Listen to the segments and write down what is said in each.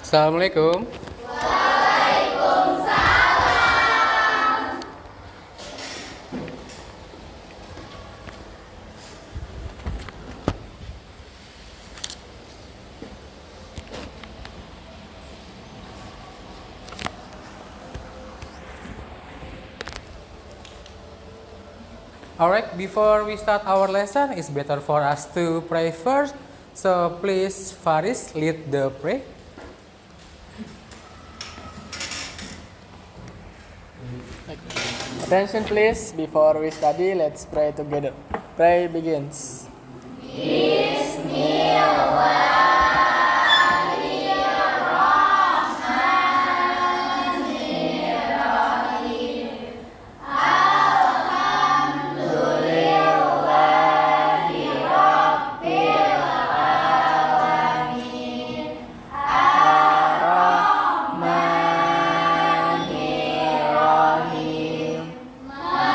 Assalamualaikum. Alright, before we start our lesson, it's better for us to pray first. So please, Faris, lead the prayer. Attention please, before we study, let's pray together. Pray begins.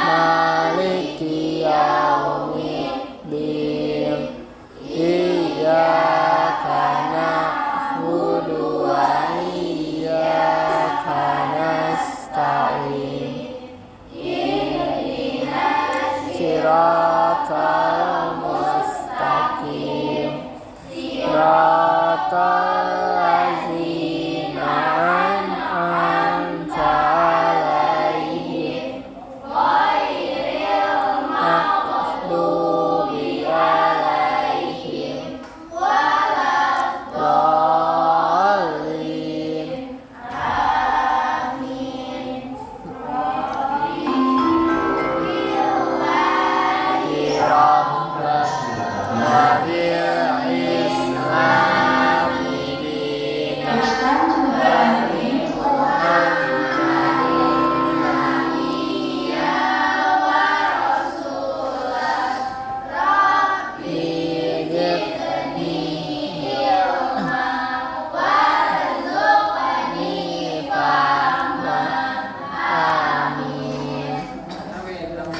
Maliki yaumiddin. Iyyaka na'budu wa iyyaka nasta'in. Shiratal mustaqim. Shiratal ladzina an'amta 'alaihim maghdubi 'alaihim waladdallin.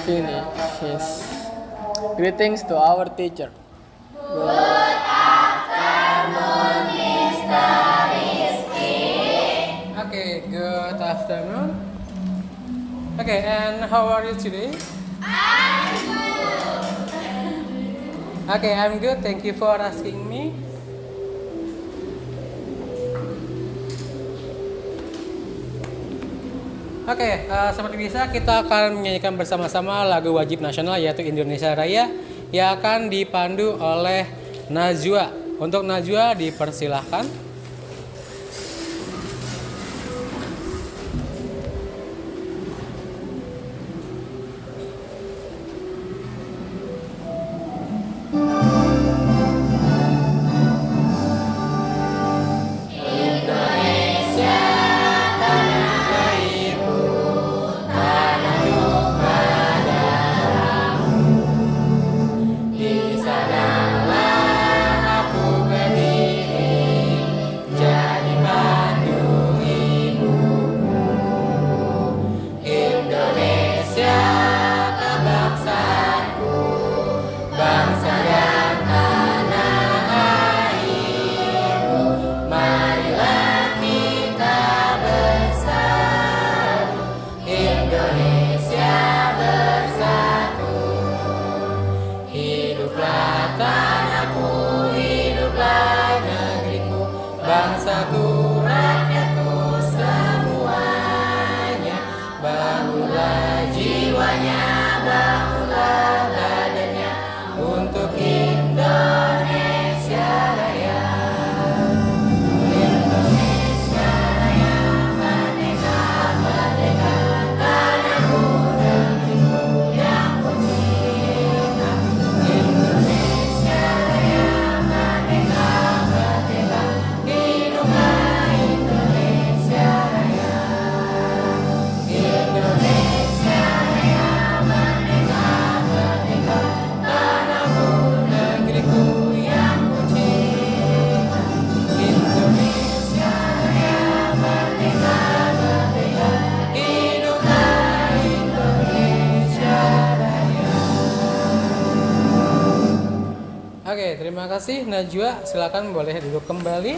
Finishes. Greetings to our teacher. Okay, good afternoon. Okay, and how are you today? Okay, I'm good. Thank you for asking me. Oke, seperti biasa kita akan menyanyikan bersama-sama lagu wajib nasional yaitu Indonesia Raya yang akan dipandu oleh Najwa. Untuk Najwa dipersilahkan. Bangsaku, rakyatku semuanya, bangunlah jiwanya, bangunlah badannya untuk Indonesia Raya. Indonesia Raya, merdeka, merdeka, tanahku, negeriku yang kucinta. Indonesia Raya, merdeka, merdeka. Hiduplah Indonesia Raya. Indonesia Raya, merdeka, merdeka, tanahku, negeriku yang kucinta. Indonesia Raya, merdeka, merdeka, hiduplah Indonesia Raya. Oke, terima kasih Najwa. Silakan boleh duduk kembali.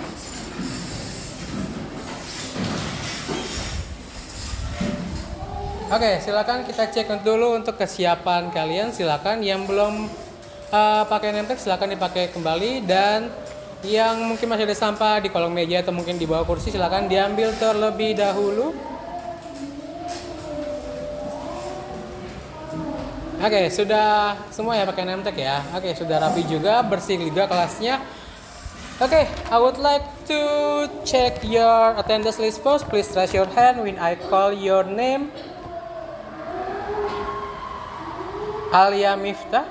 Oke, silakan kita cek dulu untuk kesiapan kalian. Silakan yang belum pakai name tag silakan dipakai kembali, dan yang mungkin masih ada sampah di kolong meja atau mungkin di bawah kursi silakan diambil terlebih dahulu. Oke, sudah semua ya pakai name tag ya. Oke, sudah rapi juga, bersih juga kelasnya. Oke, I would like to check your attendance list first. Please raise your hand when I call your name. Alia Miftah.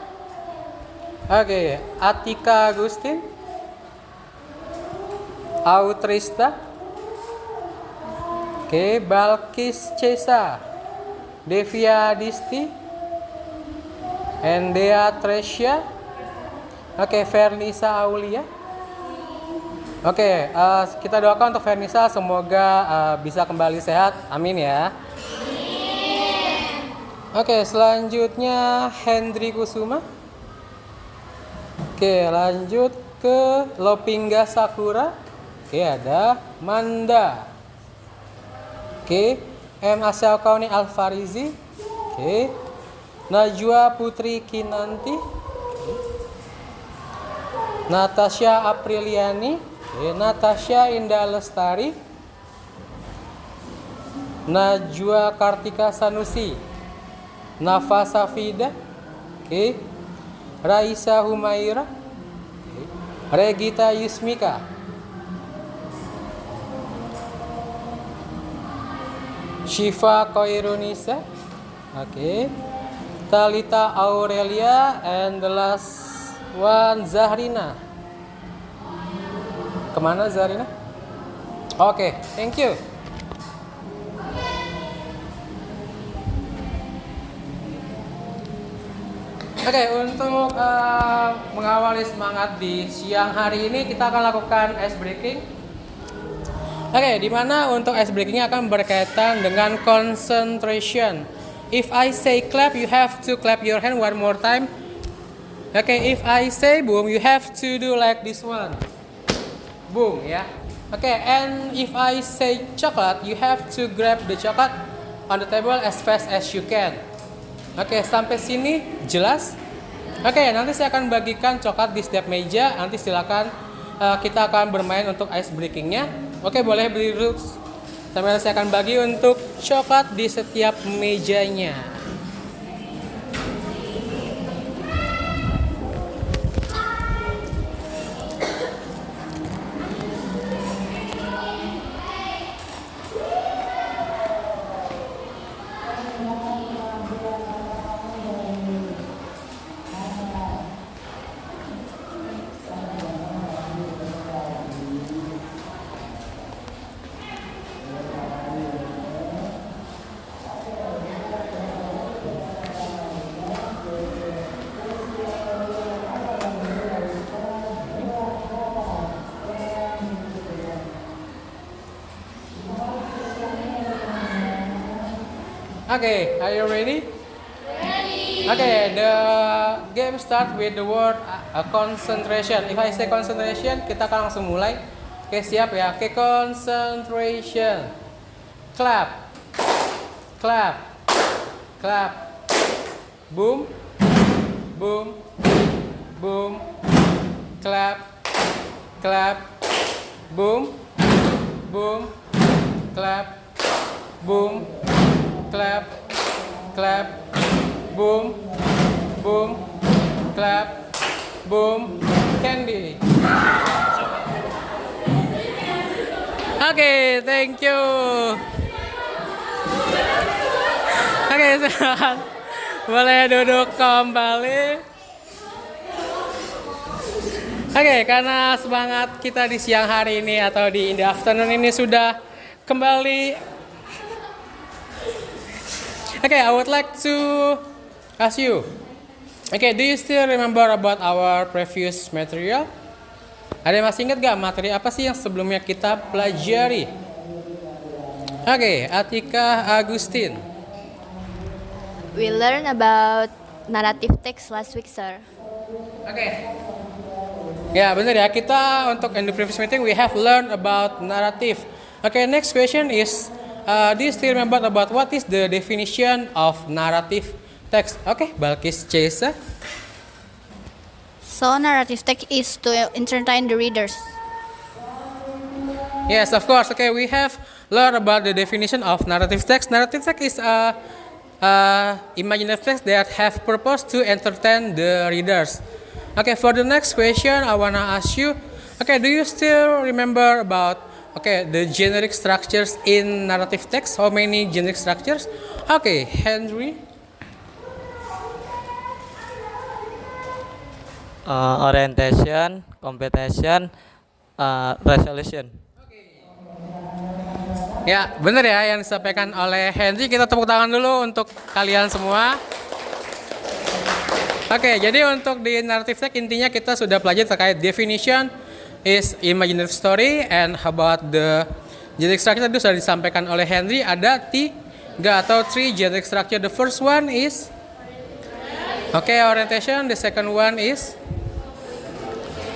Oke, Atika Agustin. Autrista. Oke, Balkis Cesa. Devia Disti. Endea Tresya. Oke, Fernisa Aulia. Oke, kita doakan untuk Fernisa semoga bisa kembali sehat. Amin ya. Oke, selanjutnya Hendri Kusuma. Oke, lanjut ke Lopingga Sakura. Oke, ada Manda. Oke, M. Asyakauni Alfarizi. Oke, Najwa Putri Kinanti. Natasha Apriliani. Oke, Natasha Indah Lestari. Najwa Kartika Sanusi. Nafa Safida. Oke, Raisa Humaira. Oke, Regita Yusmika. Shifa Koirunisa. Oke, Talita Aurelia, and the last one Zahrina. Kemana Zahrina? Oke, thank you. Oke, untuk mengawali semangat di siang hari ini kita akan lakukan ice breaking. Oke, di mana untuk ice breaking akan berkaitan dengan concentration. If I say clap, you have to clap your hand one more time. Okay, if I say boom, you have to do like this one. Boom, ya. Okay, and if I say chocolate, you have to grab the chocolate on the table as fast as you can. Oke, sampai sini jelas? Oke, nanti saya akan bagikan coklat di setiap meja. Nanti silakan kita akan bermain untuk ice breakingnya. Oke, boleh berdiri sambil saya akan bagi untuk coklat di setiap mejanya. Okay, are you ready? Ready. Okay, the game start with the word concentration. If I say concentration, kita akan langsung mulai. Oke, siap ya. Oke, concentration. Clap. Clap. Clap. Boom. Boom. Boom. Clap. Clap. Boom. Boom. Clap. Boom. Clap, clap, boom, boom, clap, boom, candy. Oke, thank you. Oke, silakan. Boleh duduk kembali. Oke, karena semangat kita di siang hari ini atau di in the afternoon ini sudah kembali. Okay, I would like to ask you. Okay, do you still remember about our previous material? Ada yang masih ingat gak materi apa sih yang sebelumnya kita pelajari? Okay, Atika Agustin. We learned about narrative text last week, sir. Okay. Ya, benar ya. Kita untuk in the previous meeting we have learned about narrative. Okay, next question is do you still remember about what is the definition of narrative text? Okay, Balkis Cesa. So narrative text is to entertain the readers. Yes, of course. Okay, we have learned about the definition of narrative text. Narrative text is a imaginative text that have purpose to entertain the readers. Okay, for the next question, I wanna ask you. Okay, do you still remember about the generic structures in narrative text? How many generic structures? Okay, Henry. Orientation, competition, resolution. Ya, benar ya yang disampaikan oleh Henry. Kita tepuk tangan dulu untuk kalian semua. Oke, jadi untuk di narrative text intinya kita sudah pelajari terkait definition is imaginative story and about the generic structure itu sudah disampaikan oleh Henry. Ada 3 generic structure. The first one is orientation. The second one is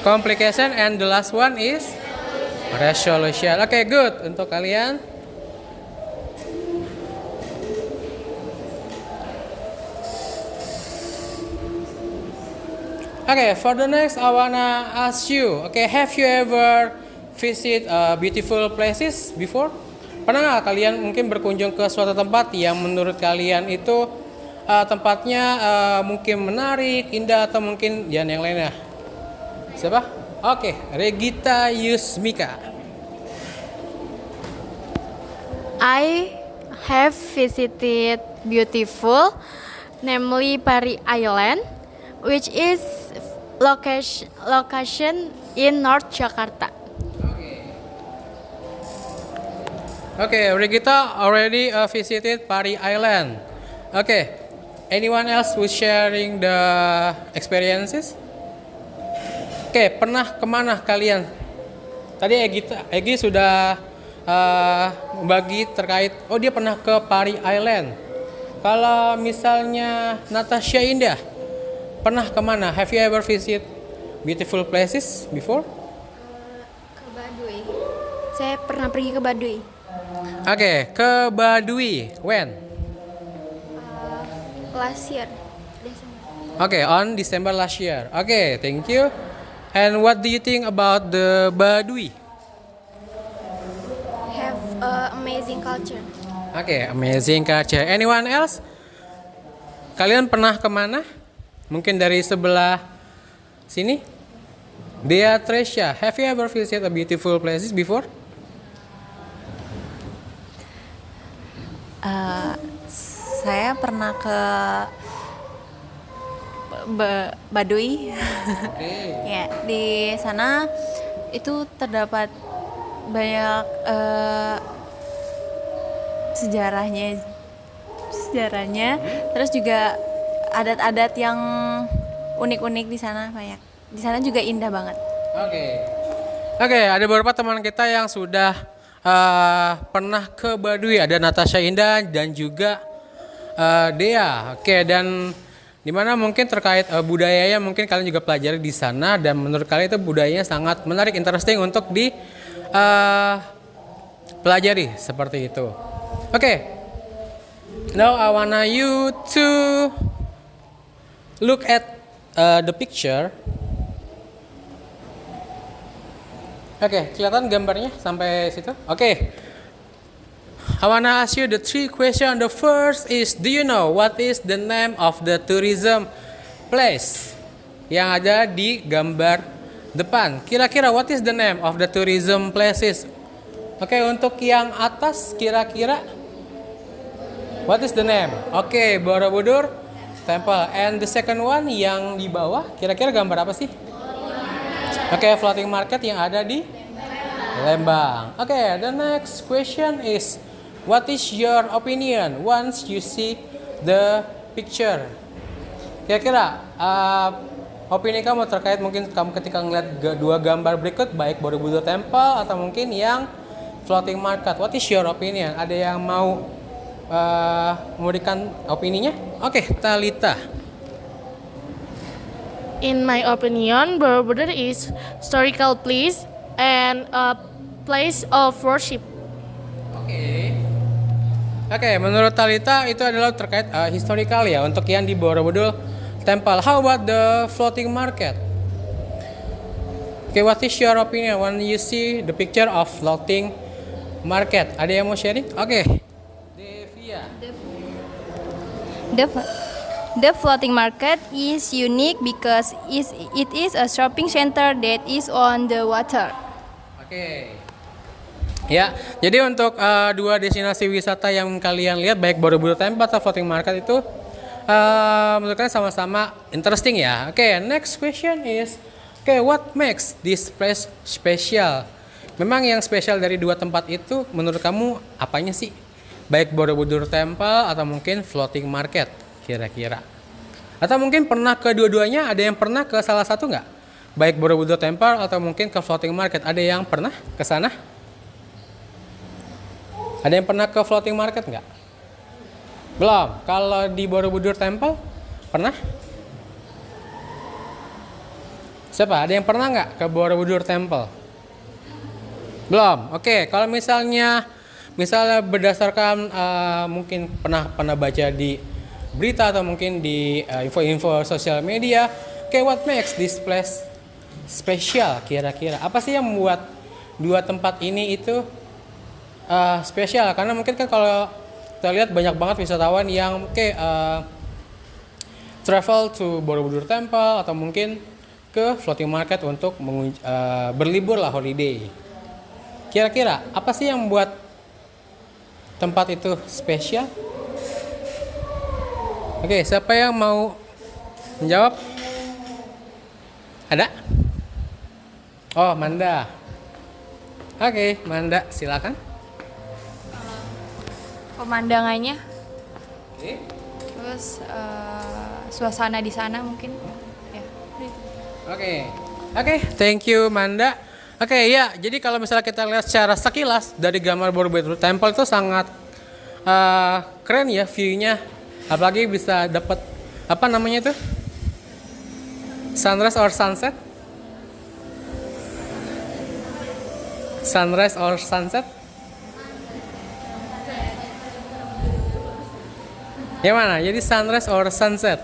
complication and the last one is resolution. Okay, good untuk kalian. Okay, for the next I wanna ask you. Okay, have you ever visit beautiful places before? Pernah nggak kalian mungkin berkunjung ke suatu tempat yang menurut kalian itu tempatnya mungkin menarik, indah atau mungkin yang lainnya? Siapa? Oke, Regita Yusmika. I have visited beautiful, namely Pari Island, which is location in North Jakarta. Okay, Regita already visited Pari Island. Okay, anyone else who's sharing the experiences? Oke, pernah kemana kalian? Tadi Egi sudah membagi terkait, dia pernah ke Pari Island. Kalau misalnya Natasha Indah, pernah kemana? Have you ever visit beautiful places before? Ke Baduy. Saya pernah pergi ke Baduy. Oke, ke Baduy. When? Last year. Oke, on December last year. Oke, thank you. And what do you think about the Baduy? Have amazing culture. Oke, amazing culture. Anyone else? Kalian pernah kemana? Mungkin dari sebelah sini? Dea Tresya, have you ever visited a beautiful places before? Saya pernah ke Baduy. Ya, di sana itu terdapat banyak sejarahnya, terus juga adat-adat yang unik-unik di sana banyak. Di sana juga indah banget. Oke, ada beberapa teman kita yang sudah pernah ke Baduy. Ada Natasha Indah dan juga Dea. Oke, dan dimana mungkin terkait budayanya mungkin kalian juga pelajari di sana dan menurut kalian itu budayanya sangat menarik, interesting untuk di pelajari seperti itu. Oke, now I wanna you to look at the picture. Oke, kelihatan gambarnya sampai situ? Oke. I wanna ask you the 3 questions. The first is, do you know what is the name of the tourism place yang ada di gambar depan? Kira-kira what is the name of the tourism places? Oke, untuk yang atas kira-kira what is the name? Oke, Borobudur Temple. And the second one yang di bawah kira-kira gambar apa sih? Oke, floating market yang ada di Lembang. Oke, the next question is, what is your opinion once you see the picture? Kira-kira opini kamu terkait mungkin kamu ketika ngeliat 2 gambar berikut, baik Borobudur Temple atau mungkin yang floating market. What is your opinion? Ada yang mau memberikan opininya? Oke, Talita. In my opinion, Borobudur is historical place and a place of worship. Oke. Oke, menurut Talita itu adalah terkait historical ya untuk yang di Borobudur Temple. How about the floating market? Okay, what is your opinion when you see the picture of floating market? Ada yang mau sharing? Oke. Devia. The floating market is unique because it is a shopping center that is on the water. Oke. Ya, jadi untuk dua destinasi wisata yang kalian lihat baik Borobudur Temple atau floating market itu menurut kalian sama-sama interesting ya. Oke, next question is what makes this place special? Memang yang spesial dari dua tempat itu menurut kamu apanya sih? Baik Borobudur Temple atau mungkin floating market kira-kira. Atau mungkin pernah ke dua-duanya, ada yang pernah ke salah satu nggak? Baik Borobudur Temple atau mungkin ke floating market, ada yang pernah ke sana? Ada yang pernah ke floating market nggak? Belum. Kalau di Borobudur Temple, pernah? Siapa? Ada yang pernah nggak ke Borobudur Temple? Belum. Oke, kalau misalnya berdasarkan mungkin pernah baca di berita atau mungkin di info-info sosial media, what makes this place special kira-kira? Apa sih yang membuat dua tempat ini itu spesial? Karena mungkin kan kalau kita lihat banyak banget wisatawan yang travel to Borobudur Temple atau mungkin ke floating market untuk berlibur lah, holiday. Kira-kira apa sih yang membuat tempat itu spesial? Oke, siapa yang mau menjawab? Ada? Oh, Manda. Oke, Manda, silakan. Pemandangannya, Oke. terus suasana di sana mungkin. Ya. Oke, thank you Manda. Oke, ya, jadi kalau misalnya kita lihat secara sekilas dari gambar Borobudur Temple itu sangat keren ya view-nya. Apalagi bisa dapat apa namanya itu? Sunrise or sunset? Sunrise or sunset? Yang mana? Jadi sunrise or sunset?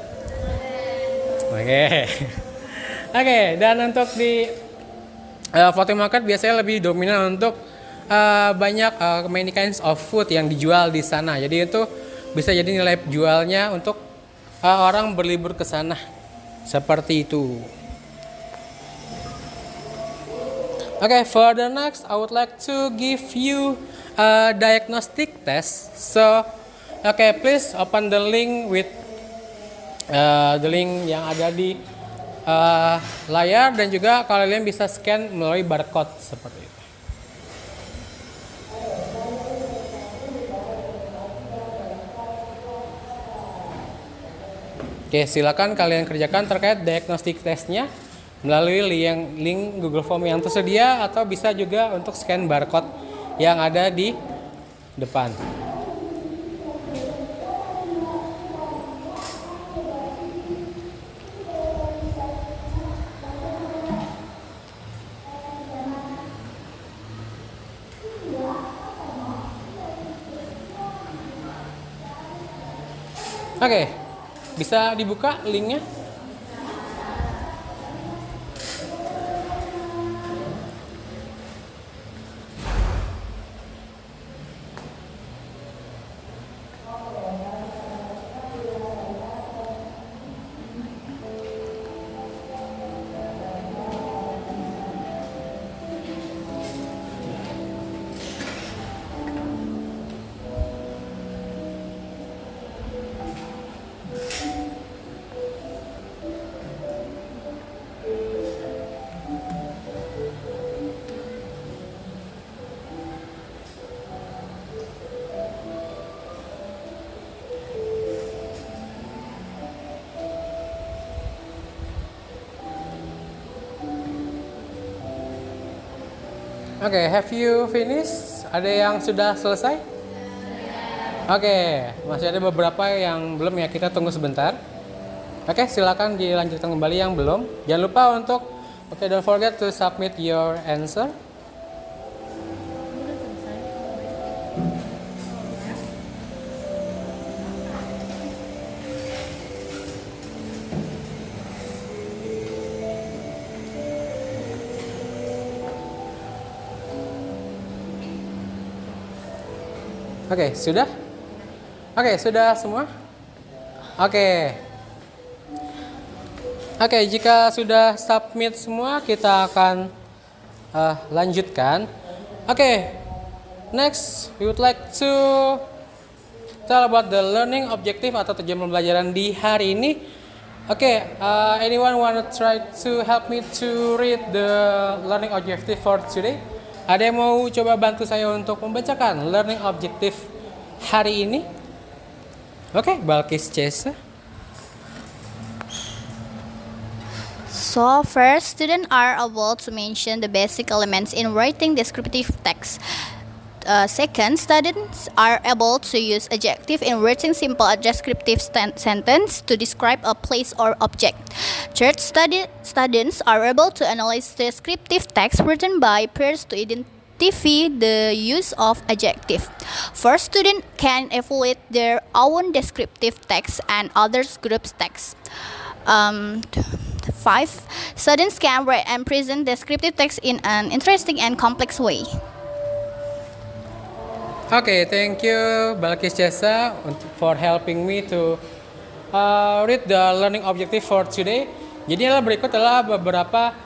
Oke, dan untuk di floating market biasanya lebih dominan untuk banyak many kinds of food yang dijual di sana. Jadi itu bisa jadi nilai jualnya untuk orang berlibur ke sana. Seperti itu. Okay, for the next, I would like to give you a diagnostic test. So, okay, please open the link with the link yang ada di layar dan juga kalian bisa scan melalui barcode seperti itu. Oke, silakan kalian kerjakan terkait diagnostic testnya melalui link Google Form yang tersedia atau bisa juga untuk scan barcode yang ada di depan. Oke, bisa dibuka linknya? Oke, have you finished? Ada yang sudah selesai? Oke, masih ada beberapa yang belum ya, kita tunggu sebentar. Oke, silakan dilanjutkan kembali yang belum. Jangan lupa untuk don't forget to submit your answer. Oke, sudah? Oke, sudah semua? Oke. Oke, jika sudah submit semua, kita akan lanjutkan. Oke, next we would like to tell about the learning objective atau tujuan pembelajaran di hari ini. Oke, anyone wanna try to help me to read the learning objective for today? Ada yang mau coba bantu saya untuk membacakan learning objective hari ini? Oke, Balkis Cesa. So first, students are able to mention the basic elements in writing descriptive text. Second, students are able to use adjective in writing simple descriptive sentence to describe a place or object. Third, students are able to analyze descriptive text written by peers to identify the use of adjective. Fourth, students can evaluate their own descriptive text and others groups text. Five, students can write and present descriptive text in an interesting and complex way. Oke, thank you Balkis Jasa for helping me to read the learning objective for today. Jadi berikut adalah beberapa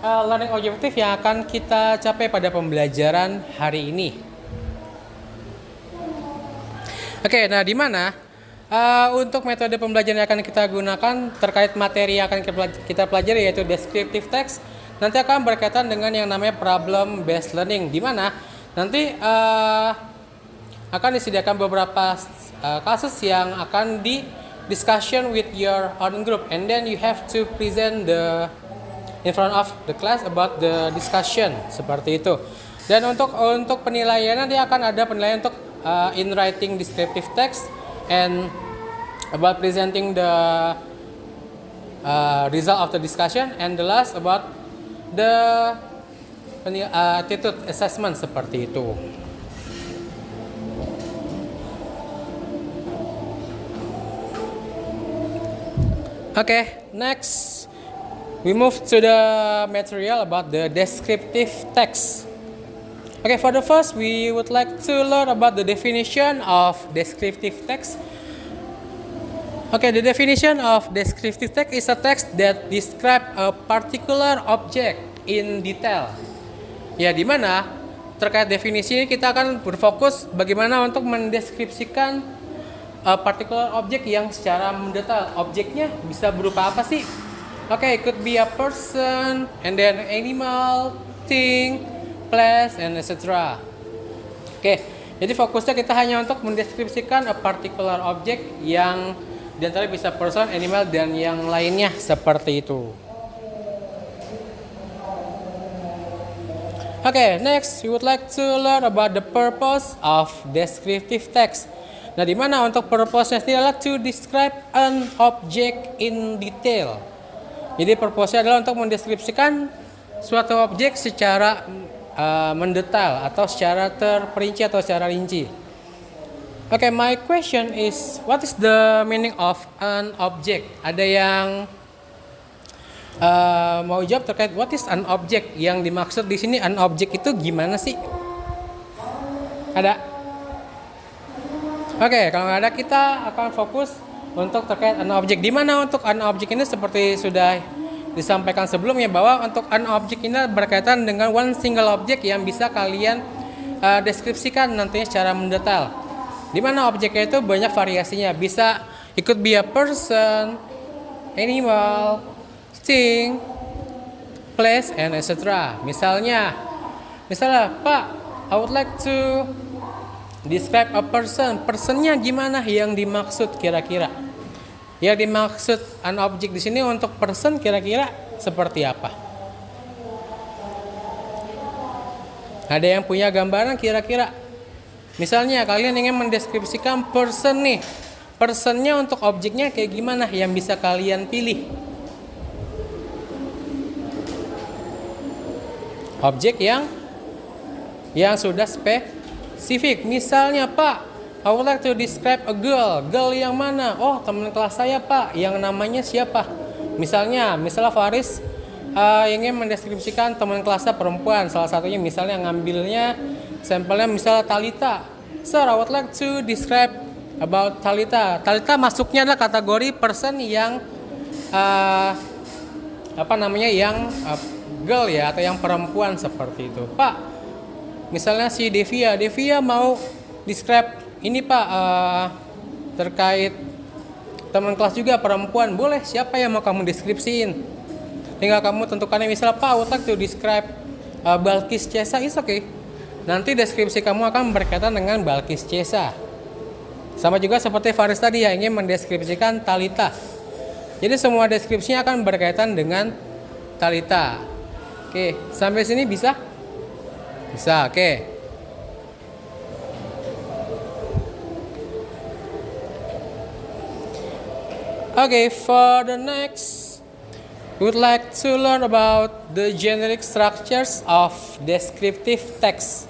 learning objective yang akan kita capai pada pembelajaran hari ini. Oke, nah di mana untuk metode pembelajaran yang akan kita gunakan terkait materi yang akan kita pelajari yaitu descriptive text, nanti akan berkaitan dengan yang namanya problem based learning, di mana nanti akan disediakan beberapa kasus yang akan di discussion with your own group, and then you have to present in front of the class about the discussion, seperti itu. Dan untuk penilaian nanti akan ada penilaian untuk in writing descriptive text and about presenting the result of the discussion, and the last about the attitude assessment, seperti itu. Okay, next we move to the material about the descriptive text. Okay, for the first we would like to learn about the definition of descriptive text. Okay, the definition of descriptive text is a text that describe a particular object in detail. Ya, di mana terkait definisi ini kita akan berfokus bagaimana untuk mendeskripsikan particular object yang secara mendetail. Objeknya bisa berupa apa sih? Okay, it could be a person, and then animal, thing, place, and etc. Okay, jadi fokusnya kita hanya untuk mendeskripsikan a particular object yang diantara bisa person, animal, dan yang lainnya, seperti itu. Okay, next we would like to learn about the purpose of descriptive text. Nah, di mana untuk purpose-nya sendiri adalah to describe an object in detail. Jadi purpose-nya adalah untuk mendeskripsikan suatu objek secara mendetail atau secara terperinci atau secara rinci. Okay, my question is, what is the meaning of an object? Ada yang mau jawab terkait what is an object? Yang dimaksud di sini an object itu gimana sih? Ada? Oke, kalau nggak ada kita akan fokus untuk terkait an object. Di mana untuk an object ini seperti sudah disampaikan sebelumnya bahwa untuk an object ini berkaitan dengan one single object yang bisa kalian deskripsikan nantinya secara mendetail. Di mana objeknya itu banyak variasinya. Bisa it could be a person, animal, thing, place, and etc. Misalnya, Pak, I would like to describe a person. Personnya gimana yang dimaksud kira-kira? Yang dimaksud an object di sini untuk person kira-kira seperti apa? Ada yang punya gambaran kira-kira? Misalnya kalian ingin mendeskripsikan person nih. Personnya untuk objeknya kayak gimana yang bisa kalian pilih? Objek yang sudah spesifik. Misalnya, Pak, I would like to describe a girl. Girl yang mana? Oh, teman kelas saya, Pak. Yang namanya siapa? Misalnya Faris ingin mendeskripsikan teman kelasnya perempuan. Salah satunya misalnya ngambilnya sampelnya misalnya Talita. Sir, I would like to describe about Talita. Talita masuknya adalah kategori person yang girl ya, atau yang perempuan seperti itu. Pak, misalnya si Devia mau describe ini Pak, terkait teman kelas juga perempuan, boleh, siapa yang mau kamu deskripsiin? Tinggal kamu tentukan, misalnya Pak, I would like to describe Balkis Cesa, is okay. Nanti deskripsi kamu akan berkaitan dengan Balkis Cesa. Sama juga seperti Faris tadi yang ingin mendeskripsikan Talita. Jadi semua deskripsinya akan berkaitan dengan Talita. Oke, sampai sini bisa? Bisa, oke. Okay, for the next, we would like to learn about the generic structures of descriptive text.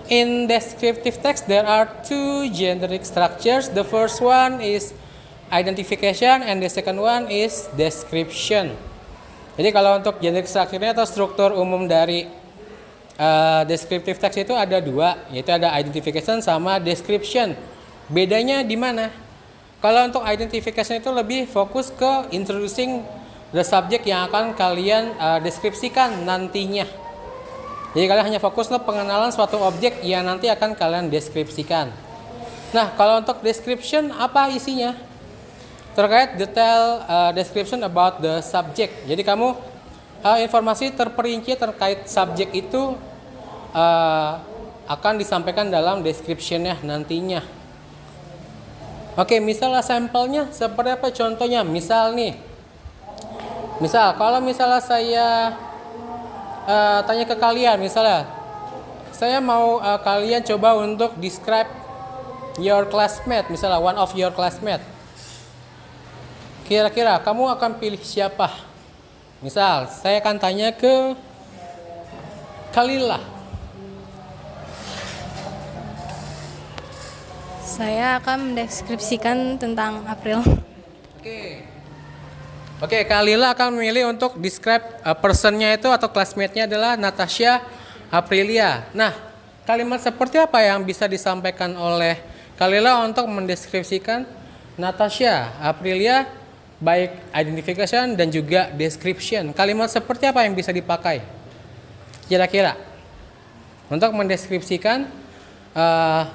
In descriptive text, there are two generic structures. The first one is identification and the second one is description. Jadi kalau untuk generic structure-nya atau struktur umum dari descriptive text itu ada dua, yaitu ada identification sama description. Bedanya di mana? Kalau untuk identification itu lebih fokus ke introducing the subject yang akan kalian deskripsikan nantinya. Jadi kalian hanya fokus ke pengenalan suatu objek yang nanti akan kalian deskripsikan. Nah, kalau untuk description apa isinya? Terkait detail description about the subject. Jadi kamu informasi terperinci terkait subjek itu akan disampaikan dalam description-nya nantinya. Oke, misalnya sampelnya seperti apa contohnya? Misal kalau misalnya saya tanya ke kalian, misalnya saya mau kalian coba untuk describe your classmate, misalnya one of your classmate. Kira-kira kamu akan pilih siapa? Misal saya akan tanya ke Kalila. Saya akan mendeskripsikan tentang April. Oke, Kalila akan memilih untuk describe personnya itu atau classmate-nya adalah Natasha Aprilia. Nah, kalimat seperti apa yang bisa disampaikan oleh Kalila untuk mendeskripsikan Natasha Aprilia, baik identification dan juga description? Kalimat seperti apa yang bisa dipakai kira-kira untuk mendeskripsikan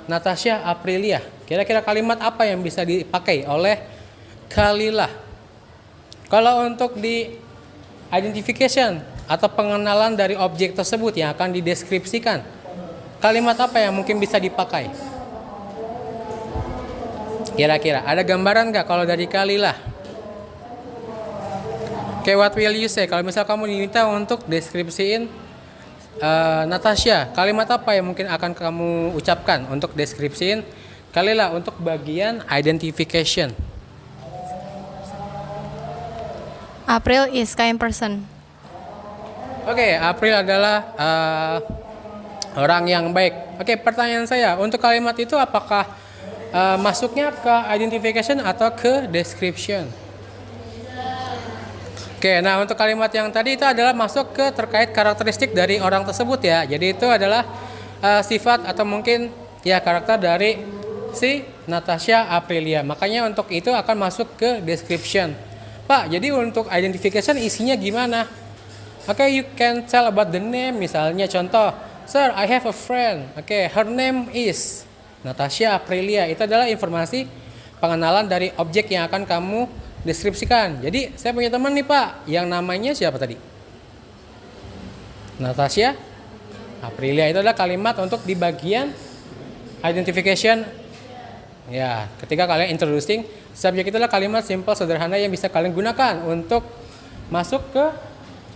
Natasha Aprilia? Kira-kira kalimat apa yang bisa dipakai oleh Kalila? Kalau untuk di identification atau pengenalan dari objek tersebut yang akan dideskripsikan, kalimat apa yang mungkin bisa dipakai? Kira-kira ada gambaran nggak kalau dari Kalila? Okay, what will you say? Kalau misal kamu diminta untuk deskripsiin Natasha, kalimat apa yang mungkin akan kamu ucapkan untuk deskripsiin Kalila untuk bagian identification? April is kind person. Oke, April adalah orang yang baik. Oke, pertanyaan saya, untuk kalimat itu apakah masuknya ke identification atau ke description? Oke, nah untuk kalimat yang tadi itu adalah masuk ke terkait karakteristik dari orang tersebut ya. Jadi itu adalah sifat atau mungkin ya karakter dari si Natasha Aprilia. Makanya untuk itu akan masuk ke description. Pak, jadi untuk identification isinya gimana? Oke, you can tell about the name. Misalnya contoh, Sir, I have a friend. Oke, her name is Natasha Aprilia. Itu adalah informasi pengenalan dari objek yang akan kamu deskripsikan. Jadi, saya punya teman nih Pak, yang namanya siapa tadi? Natasha Aprilia. Itu adalah kalimat untuk di bagian identification. Ya, ketika kalian introducing subjek, itu adalah kalimat simple sederhana yang bisa kalian gunakan untuk masuk ke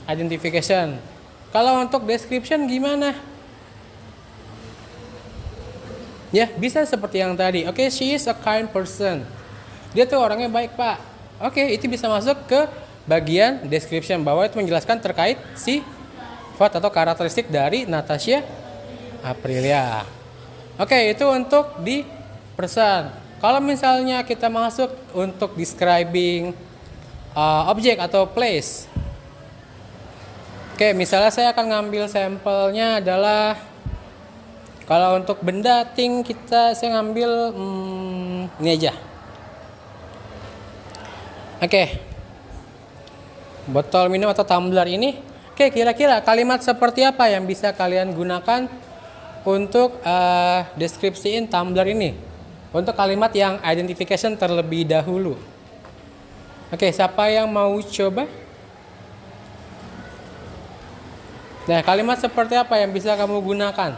identification. Kalau untuk description gimana? Ya, bisa seperti yang tadi. Oke, she is a kind person. Dia tuh orangnya baik, Pak. Oke, itu bisa masuk ke bagian description, bahwa itu menjelaskan terkait sifat atau karakteristik dari Natasha Aprilia. Oke, itu untuk di person. Kalau misalnya kita masuk untuk describing objek atau place. Oke, misalnya saya akan ngambil sampelnya adalah Kalau untuk benda, thing, saya ngambil ini aja. Oke. Botol minum atau tumbler ini. Oke, kira-kira kalimat seperti apa yang bisa kalian gunakan untuk deskripsiin tumbler ini? Untuk kalimat yang identification terlebih dahulu. Oke, siapa yang mau coba? Nah, kalimat seperti apa yang bisa kamu gunakan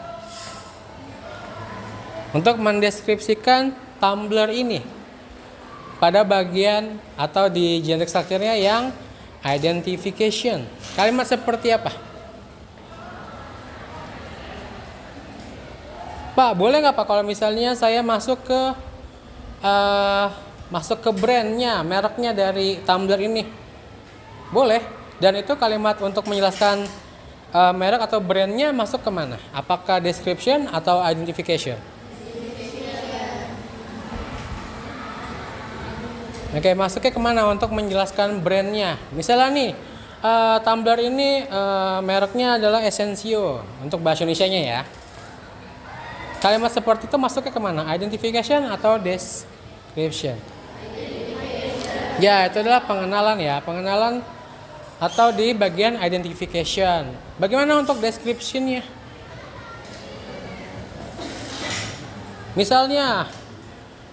untuk mendeskripsikan tumbler ini pada bagian atau di generic structure-nya yang identification? Kalimat seperti apa? Pak, boleh nggak Pak kalau misalnya saya masuk ke brandnya, mereknya dari tumbler ini? Boleh. Dan itu kalimat untuk menjelaskan merek atau brandnya masuk ke mana? Apakah description atau identification? Oke, masuknya kemana untuk menjelaskan brandnya? Misalnya nih, tumbler ini mereknya adalah Essensio untuk bahasa Indonesianya ya. Kalimat seperti itu masuknya kemana? Identification atau description? Ya, itu adalah pengenalan ya, pengenalan atau di bagian identification. Bagaimana untuk description-nya? Misalnya,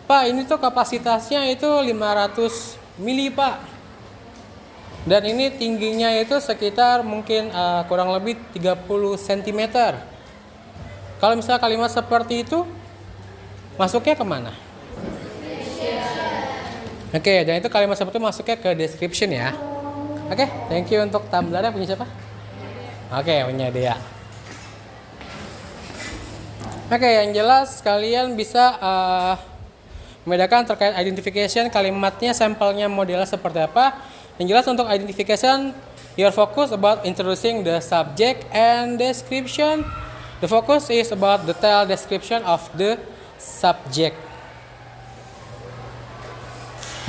Pak, ini tuh kapasitasnya itu 500 mili, Pak. Dan ini tingginya itu sekitar mungkin kurang lebih 30 cm. Kalau misalnya kalimat seperti itu, masuknya kemana? Oke, dan itu kalimat seperti itu masuknya ke description ya. Oke, thank you untuk tumblernya. Punya siapa? Oke, punya dia. Oke, yang jelas kalian bisa membedakan terkait identification, kalimatnya, sampelnya, modelnya seperti apa. Yang jelas untuk identification, your focus about introducing the subject and description. The focus is about detailed description of the subject.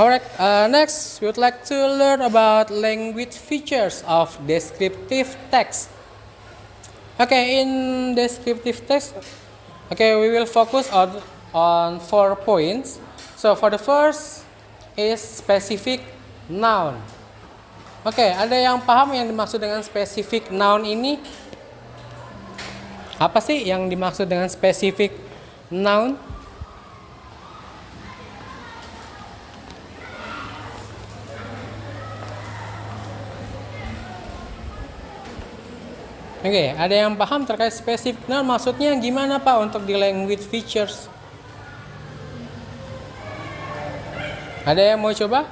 Alright, next we would like to learn about language features of descriptive text. Okay, in descriptive text, okay, we will focus on 4 points. So for the first is specific noun. Okay, ada yang paham yang dimaksud dengan specific noun ini? Apa sih yang dimaksud dengan specific noun? Oke, ada yang paham terkait specific noun maksudnya gimana Pak untuk di language features? Ada yang mau coba?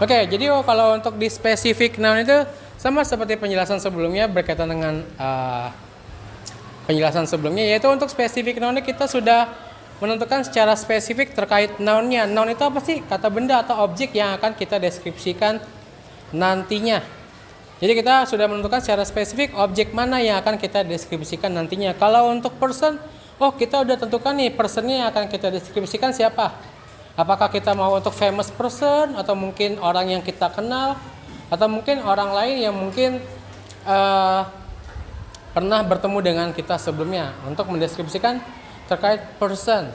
Oke, jadi kalau untuk di specific noun itu sama seperti penjelasan sebelumnya berkaitan dengan penjelasan sebelumnya, yaitu untuk specific noun kita sudah menentukan secara spesifik terkait noun-nya. Noun itu apa sih? Kata benda atau objek yang akan kita deskripsikan nantinya. Jadi kita sudah menentukan secara spesifik objek mana yang akan kita deskripsikan nantinya. Kalau untuk person, kita udah tentukan nih personnya yang akan kita deskripsikan siapa. Apakah kita mau untuk famous person, atau mungkin orang yang kita kenal, atau mungkin orang lain yang mungkin pernah bertemu dengan kita sebelumnya untuk mendeskripsikan terkait person.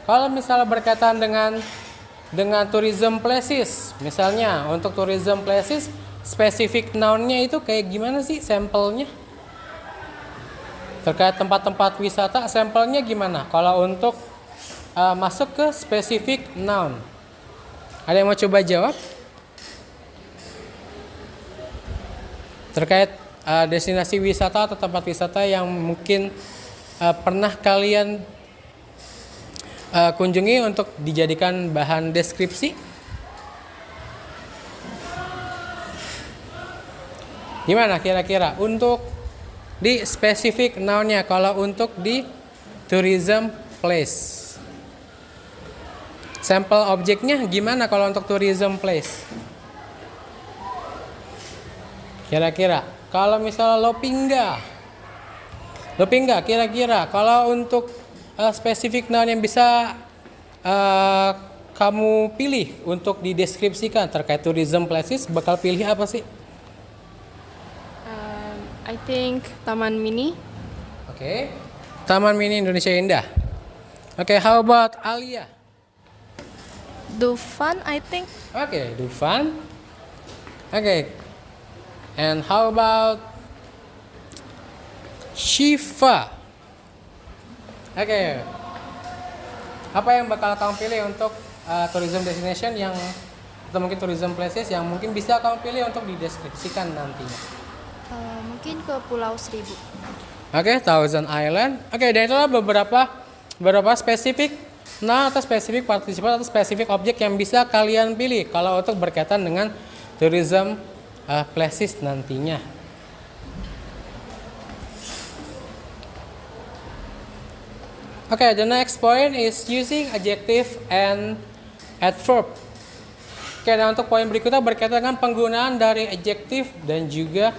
Kalau misalnya berkaitan dengan tourism places, misalnya untuk tourism places, spesifik noun-nya itu kayak gimana sih sampelnya? Terkait tempat-tempat wisata, sampelnya gimana? Kalau untuk masuk ke spesifik noun, ada yang mau coba jawab? Terkait destinasi wisata atau tempat wisata yang mungkin pernah kalian kunjungi untuk dijadikan bahan deskripsi? Gimana kira-kira untuk di specific noun-nya kalau untuk di tourism place? Sampel objeknya gimana kalau untuk tourism place? Kira-kira kalau misalnya Lopinga kira-kira kalau untuk specific noun yang bisa kamu pilih untuk dideskripsikan terkait tourism places, bakal pilih apa sih? I think Taman Mini. Oke. Taman Mini Indonesia Indah. Oke, how about Alia? Dufan, I think. Oke, Dufan. Oke. And how about Shiva? Oke. Apa yang bakal kamu pilih untuk tourism destination yang atau mungkin tourism places yang mungkin bisa kamu pilih untuk dideskripsikan nantinya? Mungkin ke Pulau Seribu. Oke, Thousand Island. Oke, dan itulah beberapa spesifik atau spesifik partisipan atau spesifik objek yang bisa kalian pilih kalau untuk berkaitan dengan tourism places nantinya. Oke, the next point is using adjective and adverb. Oke, dan untuk poin berikutnya berkaitan dengan penggunaan dari adjective dan juga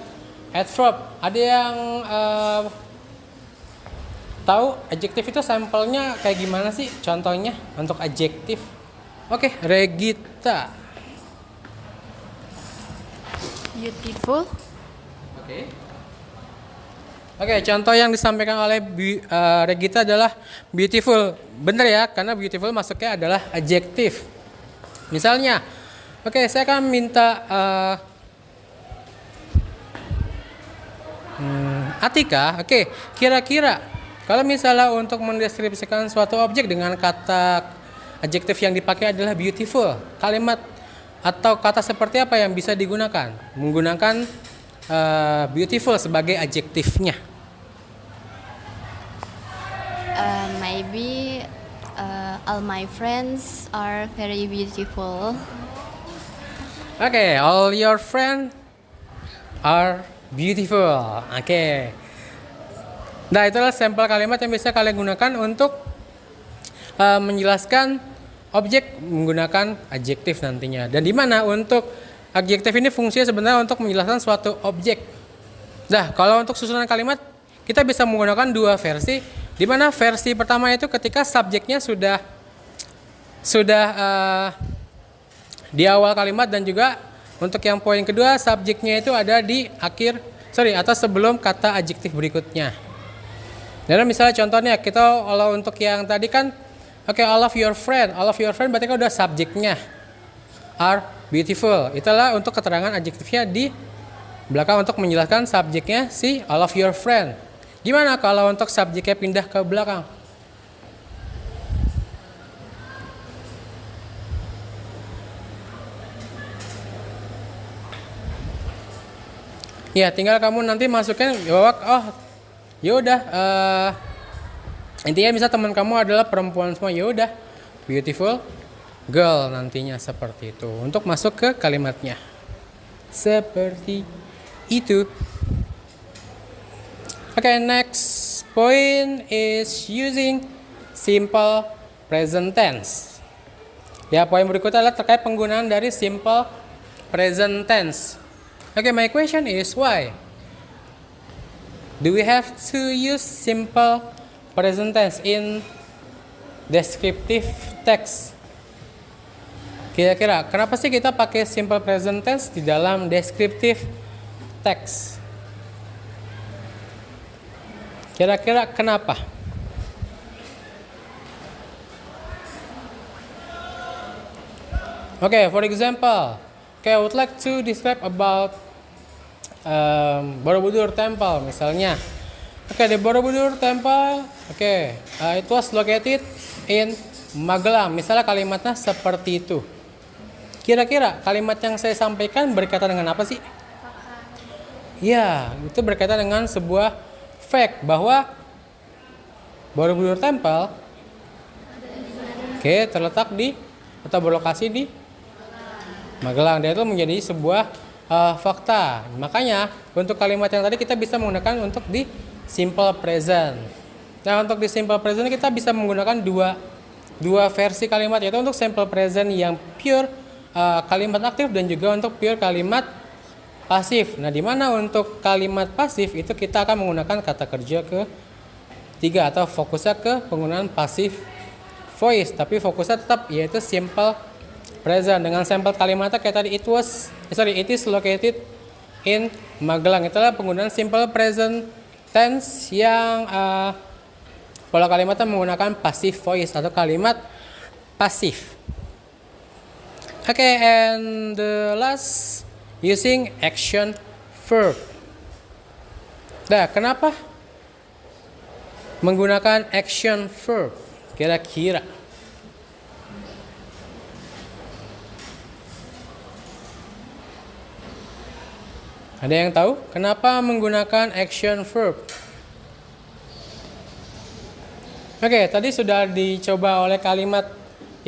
adverb. Ada yang tahu adjektif itu sampelnya kayak gimana sih? Contohnya untuk adjektif. Oke, Regita. Beautiful. Oke, contoh yang disampaikan oleh Regita adalah beautiful. Bener ya, karena beautiful masuknya adalah adjektif. Misalnya, oke, saya akan minta Atika, oke, kira-kira kalau misalnya untuk mendeskripsikan suatu objek dengan kata adjektif yang dipakai adalah beautiful, kalimat atau kata seperti apa yang bisa digunakan? Menggunakan beautiful sebagai adjektifnya. Maybe all my friends are very beautiful. Oke, all your friends are beautiful. Oke. Nah, itulah sampel kalimat yang bisa kalian gunakan untuk menjelaskan objek menggunakan adjektif nantinya. Dan di mana untuk adjektif ini fungsinya sebenarnya untuk menjelaskan suatu objek. Nah, kalau untuk susunan kalimat kita bisa menggunakan dua versi. Di mana versi pertama itu ketika subjeknya sudah di awal kalimat, dan juga untuk yang poin kedua subjeknya itu ada di akhir atau sebelum kata adjektif berikutnya. Dan misalnya contohnya kita kalau untuk yang tadi kan all of your friend berarti kan udah subjeknya are beautiful. Itulah untuk keterangan adjektifnya di belakang untuk menjelaskan subjeknya si all of your friend. Gimana kalau untuk subjeknya pindah ke belakang? Ya, tinggal kamu nanti masukin bahwa intinya bisa teman kamu adalah perempuan semua, yaudah beautiful girl nantinya seperti itu untuk masuk ke kalimatnya. Seperti itu. Oke, next point is using simple present tense. Ya, poin berikutnya adalah terkait penggunaan dari simple present tense. Oke, my question is why do we have to use simple present tense in descriptive text? Kira-kira kenapa sih kita pakai simple present tense di dalam descriptive text? Kira-kira kenapa? Okay, for example, I would like to describe about Borobudur Temple misalnya. The Borobudur Temple, it was located in Magelang. Misalnya kalimatnya seperti itu. Kira-kira kalimat yang saya sampaikan berkaitan dengan apa sih? Ya, itu berkaitan dengan sebuah fact bahwa Borobudur Temple terletak di atau berlokasi di Magelang, dan itu menjadi sebuah fakta. Makanya untuk kalimat yang tadi kita bisa menggunakan untuk di simple present. Nah, untuk di simple present kita bisa menggunakan dua versi kalimat, yaitu untuk simple present yang pure kalimat aktif dan juga untuk pure kalimat pasif. Nah, di mana untuk kalimat pasif itu kita akan menggunakan kata kerja ketiga atau fokusnya ke penggunaan pasif voice, tapi fokusnya tetap yaitu simple present dengan sampel kalimatnya kayak tadi it is located in Magelang. Itulah penggunaan simple present tense yang pola kalimatnya menggunakan passive voice atau kalimat pasif. Okay, and the last using action verb. Nah, kenapa menggunakan action verb? Kira-kira ada yang tahu kenapa menggunakan action verb? Oke, tadi sudah dicoba oleh kalimat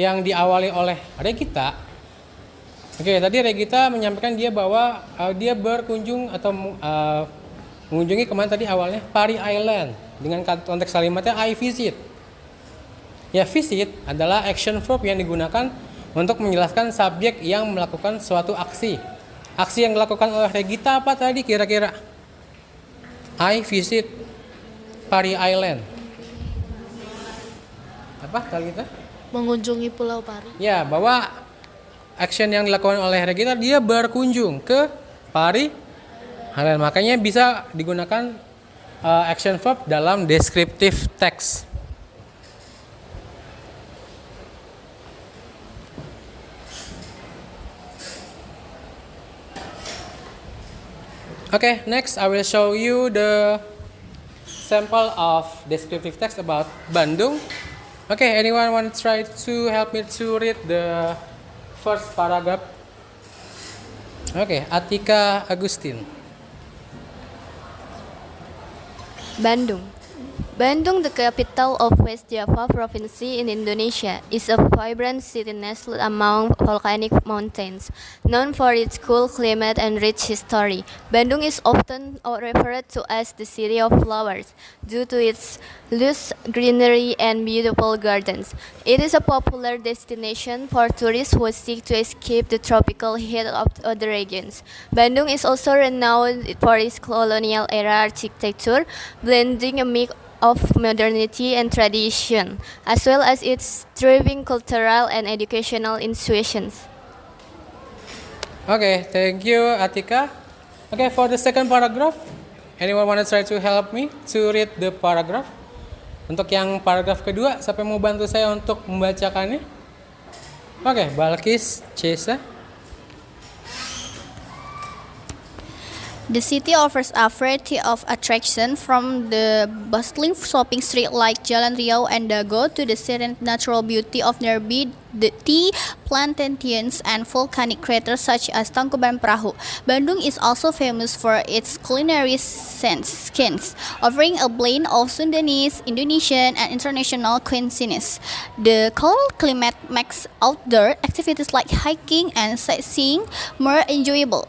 yang diawali oleh Regita. Oke, tadi Regita menyampaikan dia bahwa dia berkunjung atau mengunjungi kemana tadi awalnya? Pari Island. Dengan konteks kalimatnya I visit. Ya, visit adalah action verb yang digunakan untuk menjelaskan subjek yang melakukan suatu aksi. Aksi yang dilakukan oleh Regita apa tadi kira-kira? I visit Pari Island. Apa Regita? Mengunjungi Pulau Pari. Ya, bahwa action yang dilakukan oleh Regita, dia berkunjung ke Pari Island. Makanya bisa digunakan action verb dalam descriptive text. Okay, next I will show you the sample of descriptive text about Bandung. Okay, anyone want to try to help me to read the first paragraph? Okay, Atika Agustin. Bandung. Bandung, the capital of West Java Province in Indonesia, is a vibrant city nestled among volcanic mountains. Known for its cool climate and rich history, Bandung is often referred to as the city of flowers due to its lush greenery and beautiful gardens. It is a popular destination for tourists who seek to escape the tropical heat of other regions. Bandung is also renowned for its colonial era architecture, blending a mix of modernity and tradition, as well as its thriving cultural and educational institutions. Okay, thank you Atika. Okay, for the second paragraph, anyone want to try to help me to read the paragraph? Untuk yang paragraf kedua, siapa yang mau bantu saya untuk membacakannya? Okay, Balkis, Cesa. The city offers a variety of attractions, from the bustling shopping street like Jalan Riau and Dago to the serene natural beauty of nearby the tea plantations and volcanic craters such as Tangkuban Perahu. Bandung is also famous for its culinary skins, offering a blend of Sundanese, Indonesian, and international cuisines. The cold climate makes outdoor activities like hiking and sightseeing more enjoyable,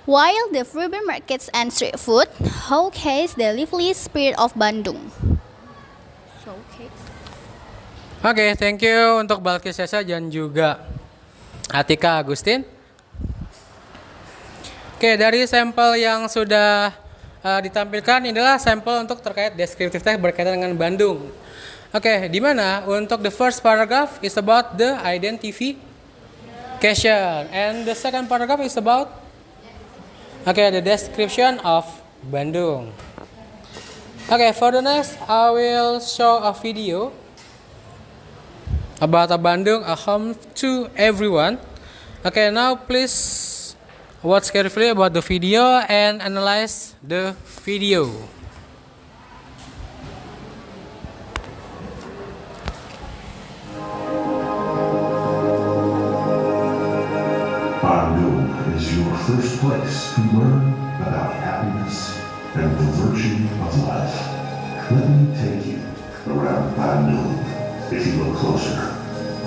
while the urban markets and street food showcase the lively spirit of Bandung. Oke, thank you untuk Balkis Cesa dan juga Atika Agustin. Oke, dari sampel yang sudah ditampilkan ini adalah sampel untuk terkait descriptive text berkaitan dengan Bandung. Oke, di mana untuk the first paragraph is about the identification and the second paragraph is about the description of Bandung. Okay, for the next, I will show a video about Bandung, a home to everyone. Okay, now please watch carefully about the video and analyze the video. Bandung is your first place to learn about happiness and the virtue of life. Let me take you around Bandung. If you look closer,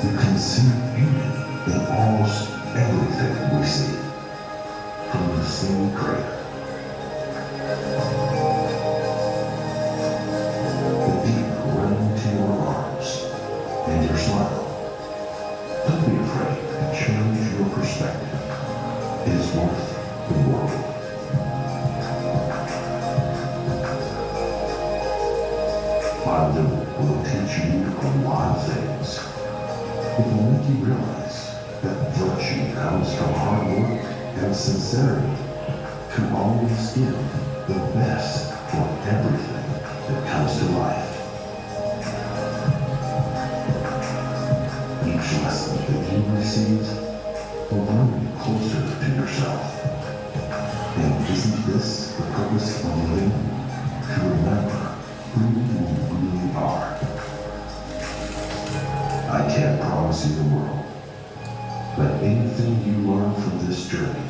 you can see beauty in almost everything we see. From the same crater, the deep running to your arms, and your smile. Don't be afraid to change your perspective. It is worth the world. Bandung will teach you a lot of things. It will make you realize that virtue comes from hard work and sincerity, to always give the best for everything that comes to life. Each lesson that you receive will bring you closer to yourself. And isn't this the purpose of living? To remember who you really are. I can't promise you the world, but anything you learn from this journey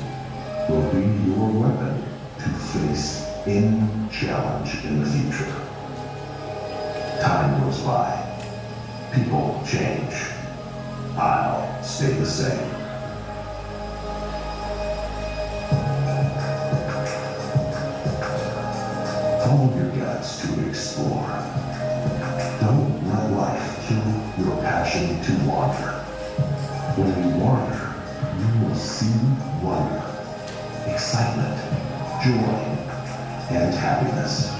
will be your weapon to face any challenge in the future. Time goes by. People change. I'll stay the same. Follow your guts to explore. Don't let life kill your passion to wander. When you wander, you will see wonder, excitement, joy, and happiness.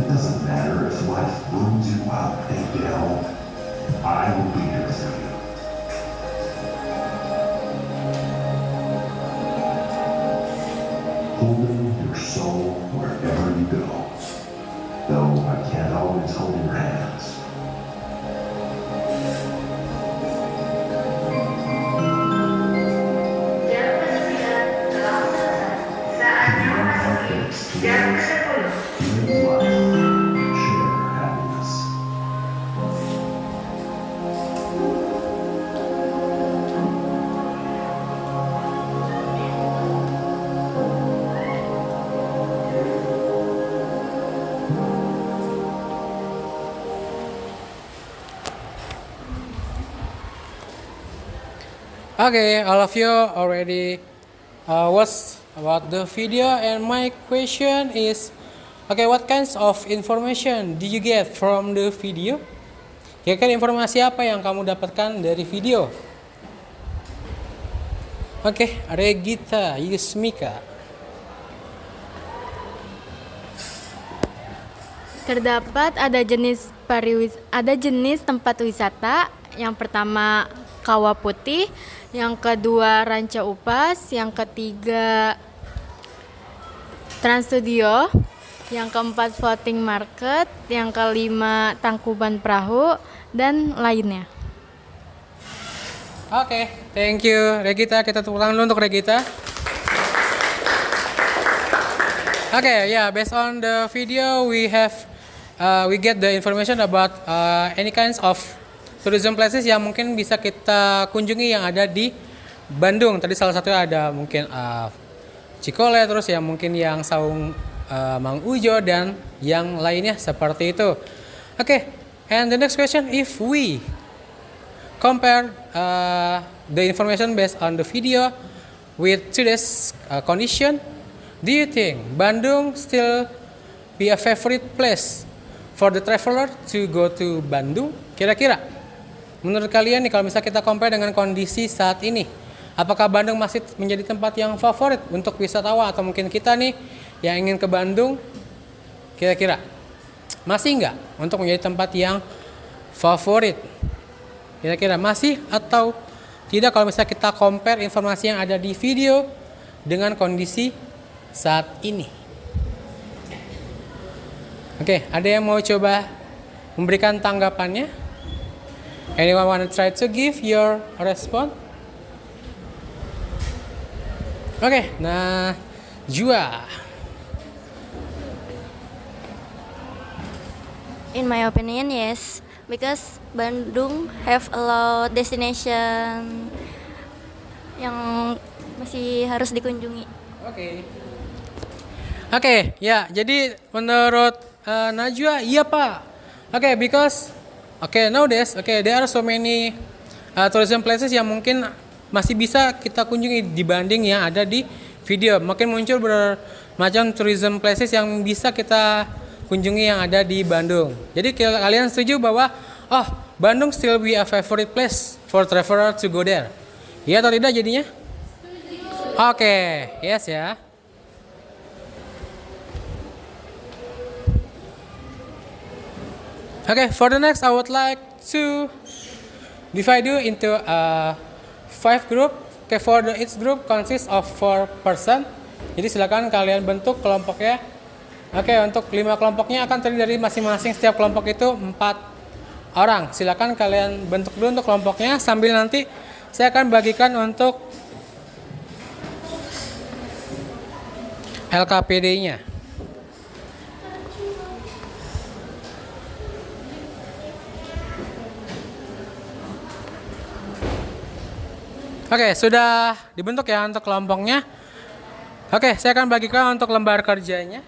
It doesn't matter if life brings you up and down. I will be here for you. Holding your soul wherever you go. Though I can't always hold your hands. Live life. Share happiness. Okay, all of you already watched about the video, and my question is, okay, what kinds of information did you get from the video? Kira-kira informasi apa yang kamu dapatkan dari video? Oke, Regita Yusmika. Terdapat ada jenis tempat wisata. Yang pertama Kawah Putih, yang kedua Ranca Upas, yang ketiga Trans Studio, yang keempat Floating Market, yang kelima Tangkuban Perahu, dan lainnya. Oke, thank you Regita. Kita tepuk tangan dulu untuk Regita. Okay, yeah, based on the video we get the information about any kinds of tourism places yang mungkin bisa kita kunjungi yang ada di Bandung. Tadi salah satunya ada mungkin Cikole, terus yang mungkin yang Saung Mang Ujo dan yang lainnya seperti itu. Okay, and the next question, if we compare the information based on the video with today's condition, do you think Bandung still be a favorite place for the traveler to go to Bandung? Kira-kira menurut kalian nih, kalau misalnya kita compare dengan kondisi saat ini, apakah Bandung masih menjadi tempat yang favorit untuk wisatawan, atau mungkin kita nih yang ingin ke Bandung, kira-kira masih nggak untuk menjadi tempat yang favorit? Kira-kira masih atau tidak kalau misalnya kita compare informasi yang ada di video dengan kondisi saat ini? Oke, ada yang mau coba memberikan tanggapannya? Anyone want to try to give your response? Oke, nah, Jua. In my opinion, yes, because Bandung have a lot destination yang masih harus dikunjungi. Oke, ya, jadi menurut Najwa, iya Pak. Oke, because nowadays, there are so many tourism places yang mungkin masih bisa kita kunjungi dibanding yang ada di video. Makin muncul bermacam tourism places yang bisa kita kunjungi yang ada di Bandung. Jadi kalian setuju bahwa Bandung still be a favorite place for traveler to go there? Iya atau tidak jadinya? Oke, yes ya. Okay, for the next, I would like to divide you into 5 group. Okay, for each group consists of 4 person. Jadi silakan kalian bentuk kelompoknya. Oke, untuk 5 kelompoknya akan terdiri dari masing-masing setiap kelompok itu 4 orang. Silakan kalian bentuk dulu untuk kelompoknya sambil nanti saya akan bagikan untuk LKPD-nya. Oke, sudah dibentuk ya untuk kelompoknya. Oke, saya akan bagikan untuk lembar kerjanya.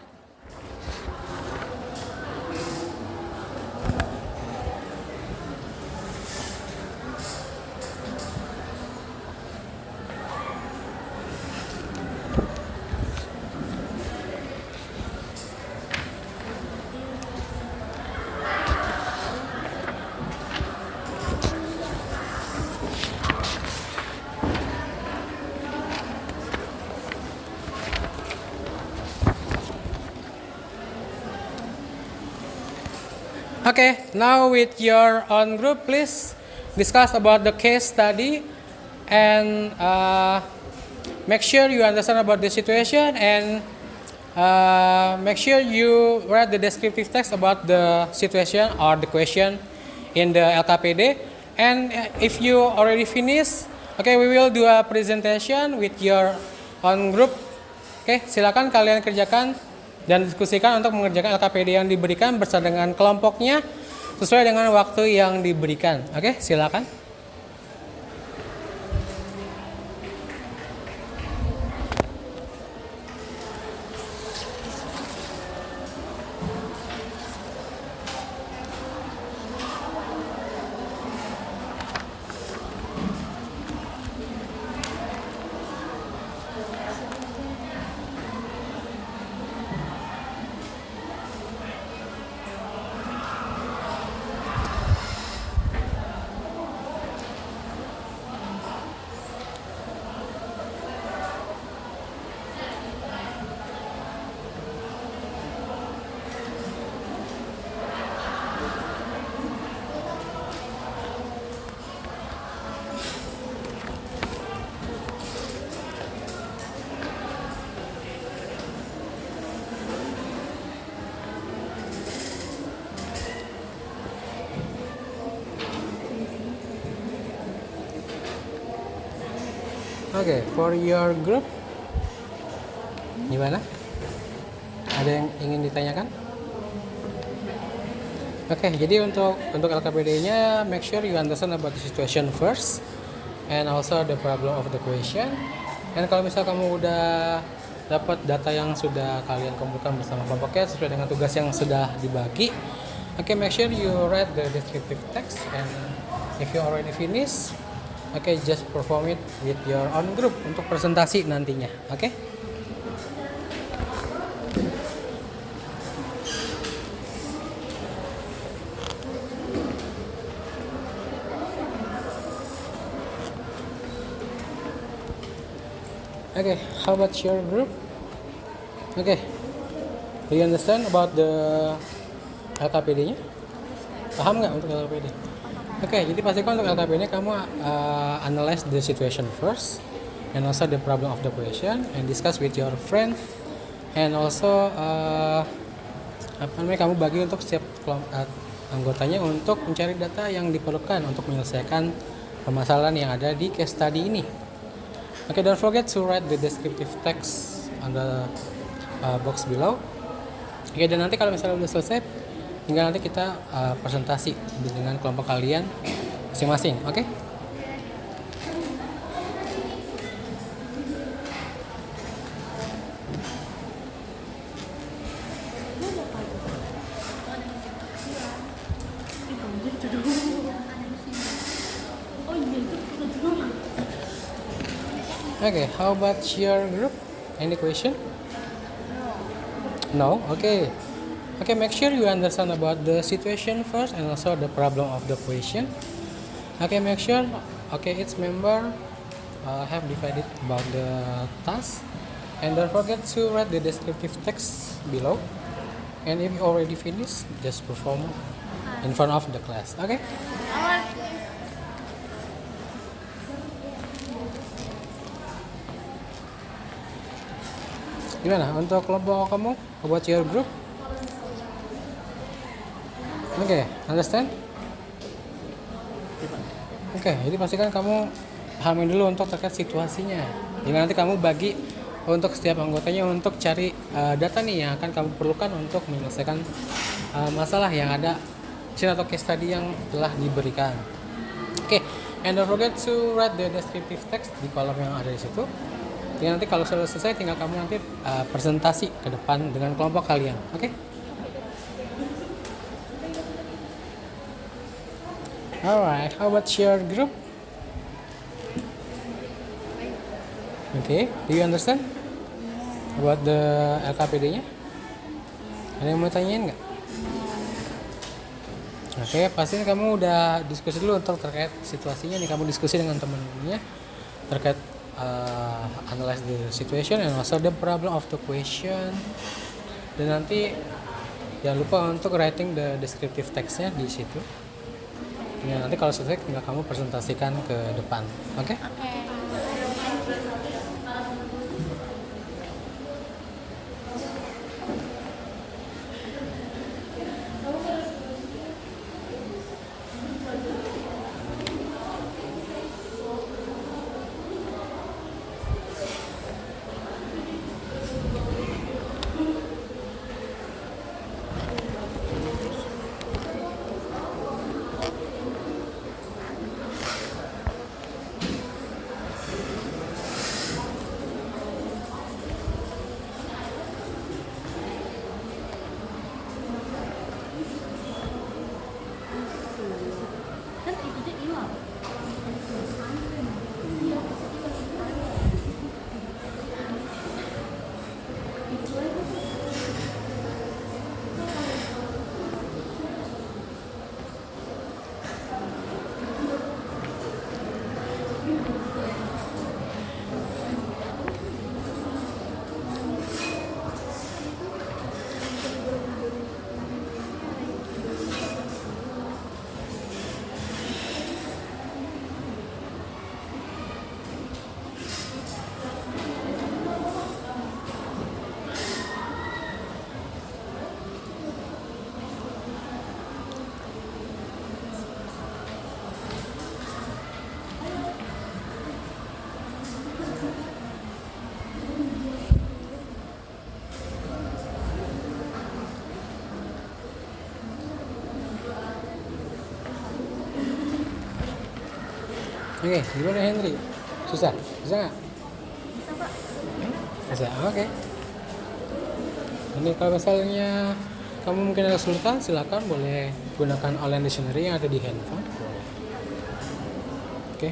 Okay, now with your own group, please discuss about the case study and make sure you understand about the situation and make sure you write the descriptive text about the situation or the question in the LKPD. And if you already finished, okay, we will do a presentation with your own group. Okay, silakan kalian kerjakan dan diskusikan untuk mengerjakan LKPD yang diberikan bersama dengan kelompoknya sesuai dengan waktu yang diberikan. Oke, silakan. Oke, for your group, gimana? Ada yang ingin ditanyakan? Oke, jadi untuk LKPD-nya, make sure you understand about the situation first, and also the problem of the question. Dan kalau misal kamu udah dapat data yang sudah kalian kumpulkan bersama kelompoknya sesuai dengan tugas yang sudah dibagi, oke, make sure you write the descriptive text, and if you already finish, okay, just perform it with your own group untuk presentasi nantinya. Okay? Okay, how about your group? Okay, do you understand about the LKPD-nya? Paham nggak untuk LKPD? Oke, jadi pastikan untuk LKPD kamu analyze the situation first, and also the problem of the question, and discuss with your friend, and also kamu bagi untuk setiap anggotanya untuk mencari data yang diperlukan untuk menyelesaikan permasalahan yang ada di case study ini. Oke, don't forget to write the descriptive text on the box below. Oke, dan nanti kalau misalnya udah selesai, tinggal nanti kita presentasi dengan kelompok kalian masing-masing, oke? Okay, how about your group? Any question? No? Okay. Okay, make sure you understand about the situation first and also the problem of the question. Okay, make sure, okay, each member have divided about the task. And don't forget to write the descriptive text below. And if you already finished, just perform in front of the class. Okay? Gimana untuk kelompok kamu? About your group? Oke, understand? Oke, jadi pastikan kamu pahamin dulu untuk terkait situasinya. Jadi nanti kamu bagi untuk setiap anggotanya untuk cari data nih yang akan kamu perlukan untuk menyelesaikan masalah yang ada atau case study yang telah diberikan. Oke, and don't forget to write the descriptive text di kolom yang ada di situ. Jadi nanti kalau sudah selesai tinggal kamu nanti presentasi ke depan dengan kelompok kalian. Oke? Alright, how about your group? Okay, do you understand about the LKPD-nya? Ada yang mau tanyain nggak? Oke, pasti kamu udah diskusi dulu untuk terkait situasinya nih. Kamu diskusi dengan teman-temannya terkait analyze the situation and also the problem of the question. Dan nanti jangan lupa untuk writing the descriptive text-nya di situ. Ya, nanti kalau selesai tinggal kamu presentasikan ke depan. Oke? Oke, gimana Henry? Susah? Bisa nggak? Bisa, Pak. Bisa, oke. Ini kalau misalnya kamu mungkin ada kesulitan, silakan boleh gunakan online dictionary yang ada di handphone. Boleh. Oke.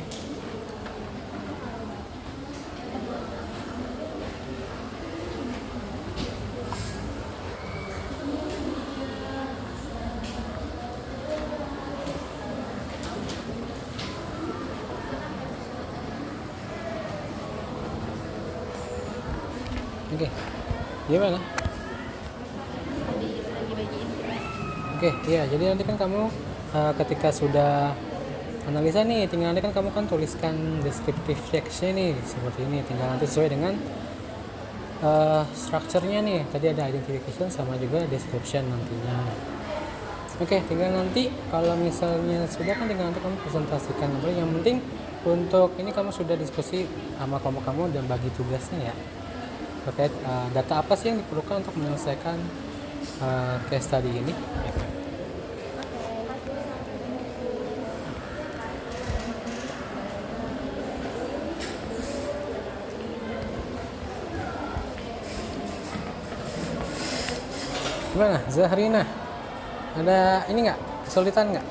Oke, gimana? Oke, iya. Jadi nanti kan kamu ketika sudah analisa nih, tinggal nanti kan kamu kan tuliskan descriptive text-nya nih seperti ini. Tinggal nanti sesuai dengan structure-nya nih. Tadi ada identification sama juga description nantinya. Oke, tinggal nanti kalau misalnya sudah kan tinggal nanti kamu presentasikan. Yang penting untuk ini kamu sudah diskusi sama kelompok kamu dan bagi tugasnya ya. Terkait data apa sih yang diperlukan untuk menyelesaikan case study ini. Gimana Zahrina? Ada ini nggak? Kesulitan nggak?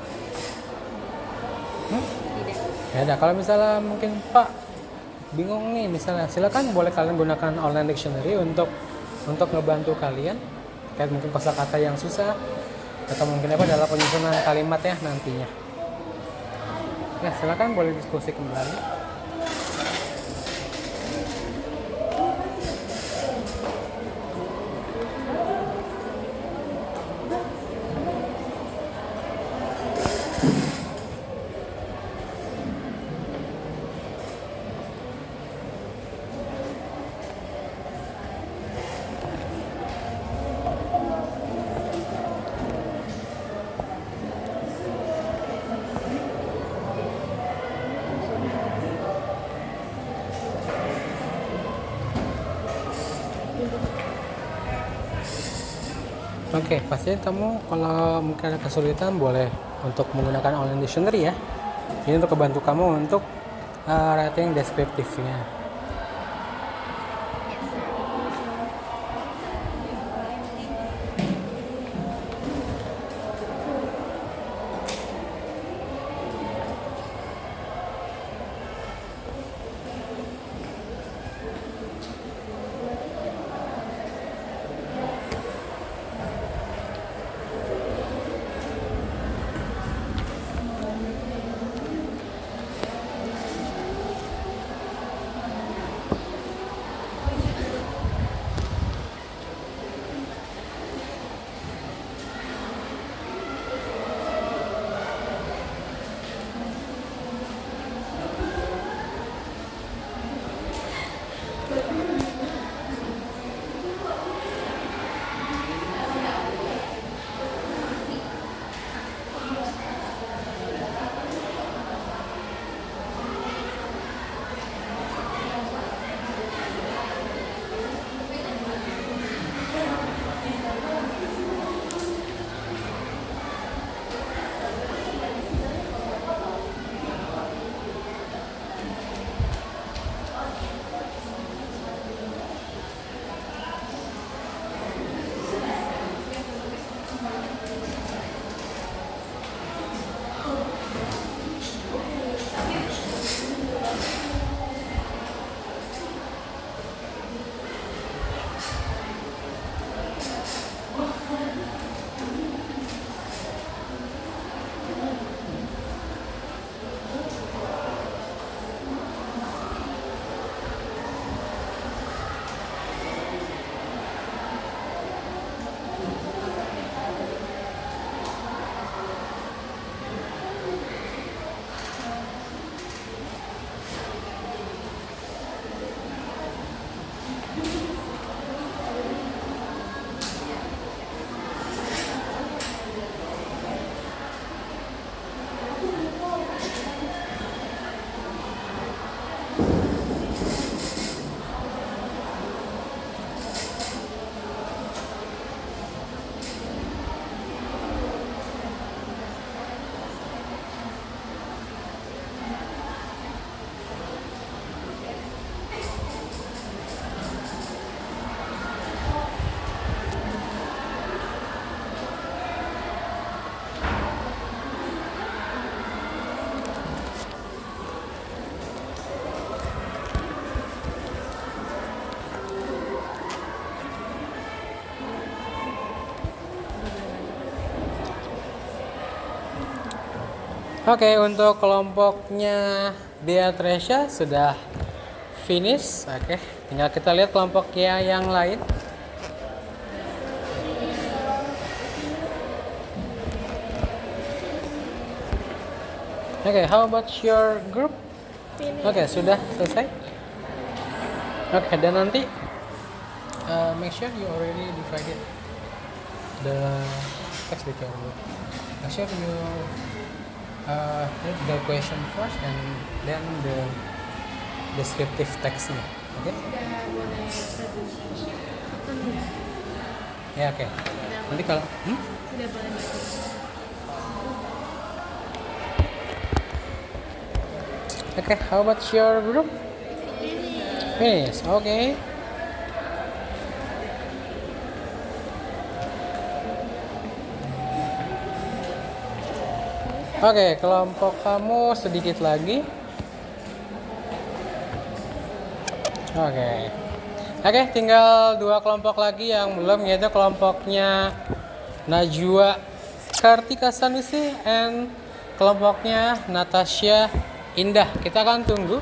Ya ada. Kalau misalnya mungkin Pak bingung nih misalnya, silakan boleh kalian gunakan online dictionary untuk ngebantu kalian terkait mungkin kosakata yang susah atau mungkin apa dalam penyusunan kalimat ya nantinya. Ya silakan boleh diskusi kembali. Oke, pastinya kamu kalau mungkin ada kesulitan boleh untuk menggunakan online dictionary ya. Ini untuk membantu kamu untuk writing deskriptifnya. Oke, untuk kelompoknya Beatricia sudah finish. Oke, tinggal kita lihat kelompoknya yang lain. Oke, how about your group? Oke, sudah selesai. Oke, dan nanti make sure you already divided the text with your group. Make sure you read the question first and then the descriptive textnya. Oke? Ya, oke. Nanti kalau Oke, how about your group? Finish. Oke. Oke, kelompok kamu sedikit lagi. Oke, tinggal 2 kelompok lagi yang belum, yaitu kelompoknya Najwa Kartika Sanusi and kelompoknya Natasha Indah. Kita akan tunggu.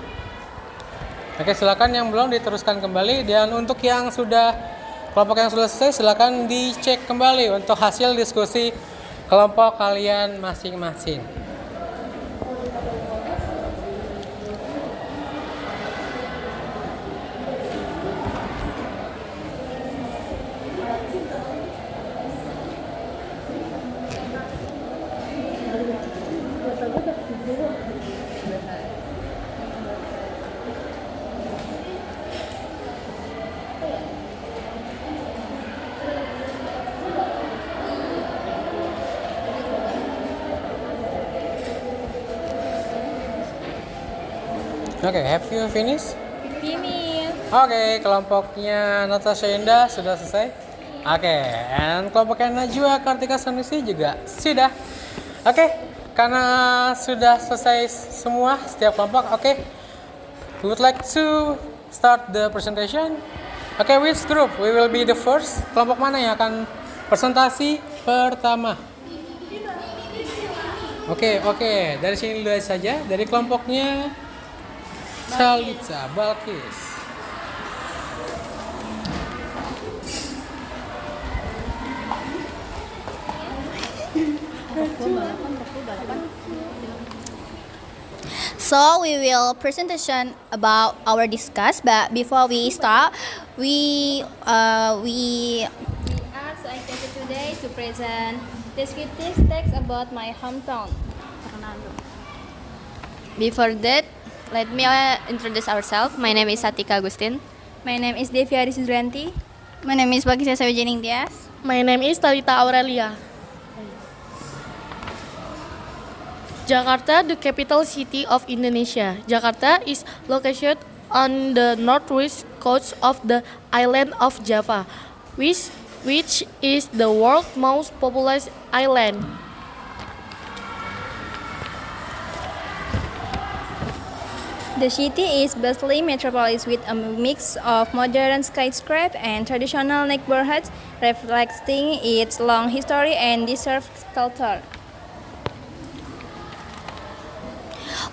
Oke, silakan yang belum diteruskan kembali, dan untuk yang sudah kelompok yang sudah selesai silakan dicek kembali untuk hasil diskusi kelompok kalian masing-masing. Oke, have you finished? Finish. Oke, kelompoknya Natasha Indah sudah selesai. Oke, and kelompoknya Najwa Kartika Sanusi juga sudah. Oke, karena sudah selesai semua setiap kelompok, oke. We would like to start the presentation. Oke, which group? We will be the first. Kelompok mana yang akan presentasi pertama? Oke, dari sini dulu saja. Dari kelompoknya Salita Balkis. So we will presentation about our discuss, but before we start, we are so excited today to present descriptive text about my hometown, Fernando. Before that, let me introduce ourselves. My name is Satika Agustin. My name is Devi Arisudranti. My name is Bagisya Sawijining Tias. My name is Talita Aurelia. Jakarta, the capital city of Indonesia. Jakarta is located on the northwest coast of the island of Java, which is the world's most populous island. The city is bustling metropolis with a mix of modern skyscrapers and traditional neighborhoods, reflecting its long history and diverse culture.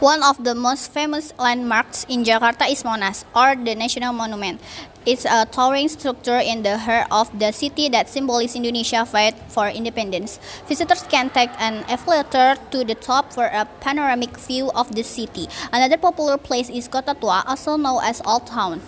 One of the most famous landmarks in Jakarta is Monas, or the National Monument. It's a towering structure in the heart of the city that symbolizes Indonesia's fight for independence. Visitors can take an elevator to the top for a panoramic view of the city. Another popular place is Kota Tua, also known as Old Town.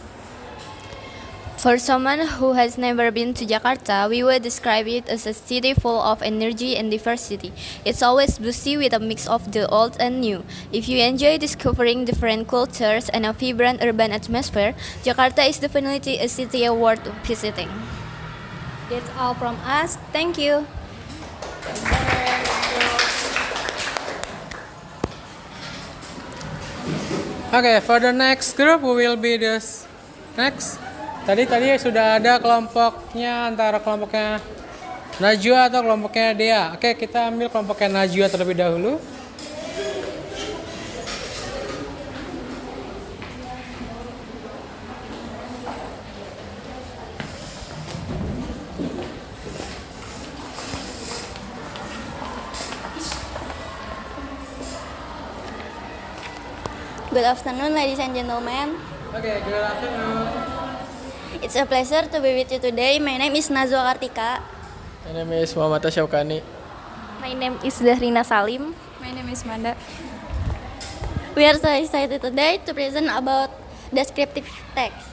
For someone who has never been to Jakarta, we would describe it as a city full of energy and diversity. It's always busy with a mix of the old and new. If you enjoy discovering different cultures and a vibrant urban atmosphere, Jakarta is definitely a city worth visiting. That's all from us. Thank you. Oke, for the next group, we will be this next. Tadi sudah ada kelompoknya antara kelompoknya Najwa atau kelompoknya Dea. Oke, kita ambil kelompoknya Najwa terlebih dahulu. Good afternoon, ladies and gentlemen. Oke, good afternoon. It's a pleasure to be with you today. My name is Najwa Kartika. My name is Muhammad Syaukani. My name is Dahrina Salim. My name is Manda. We are so excited today to present about descriptive text.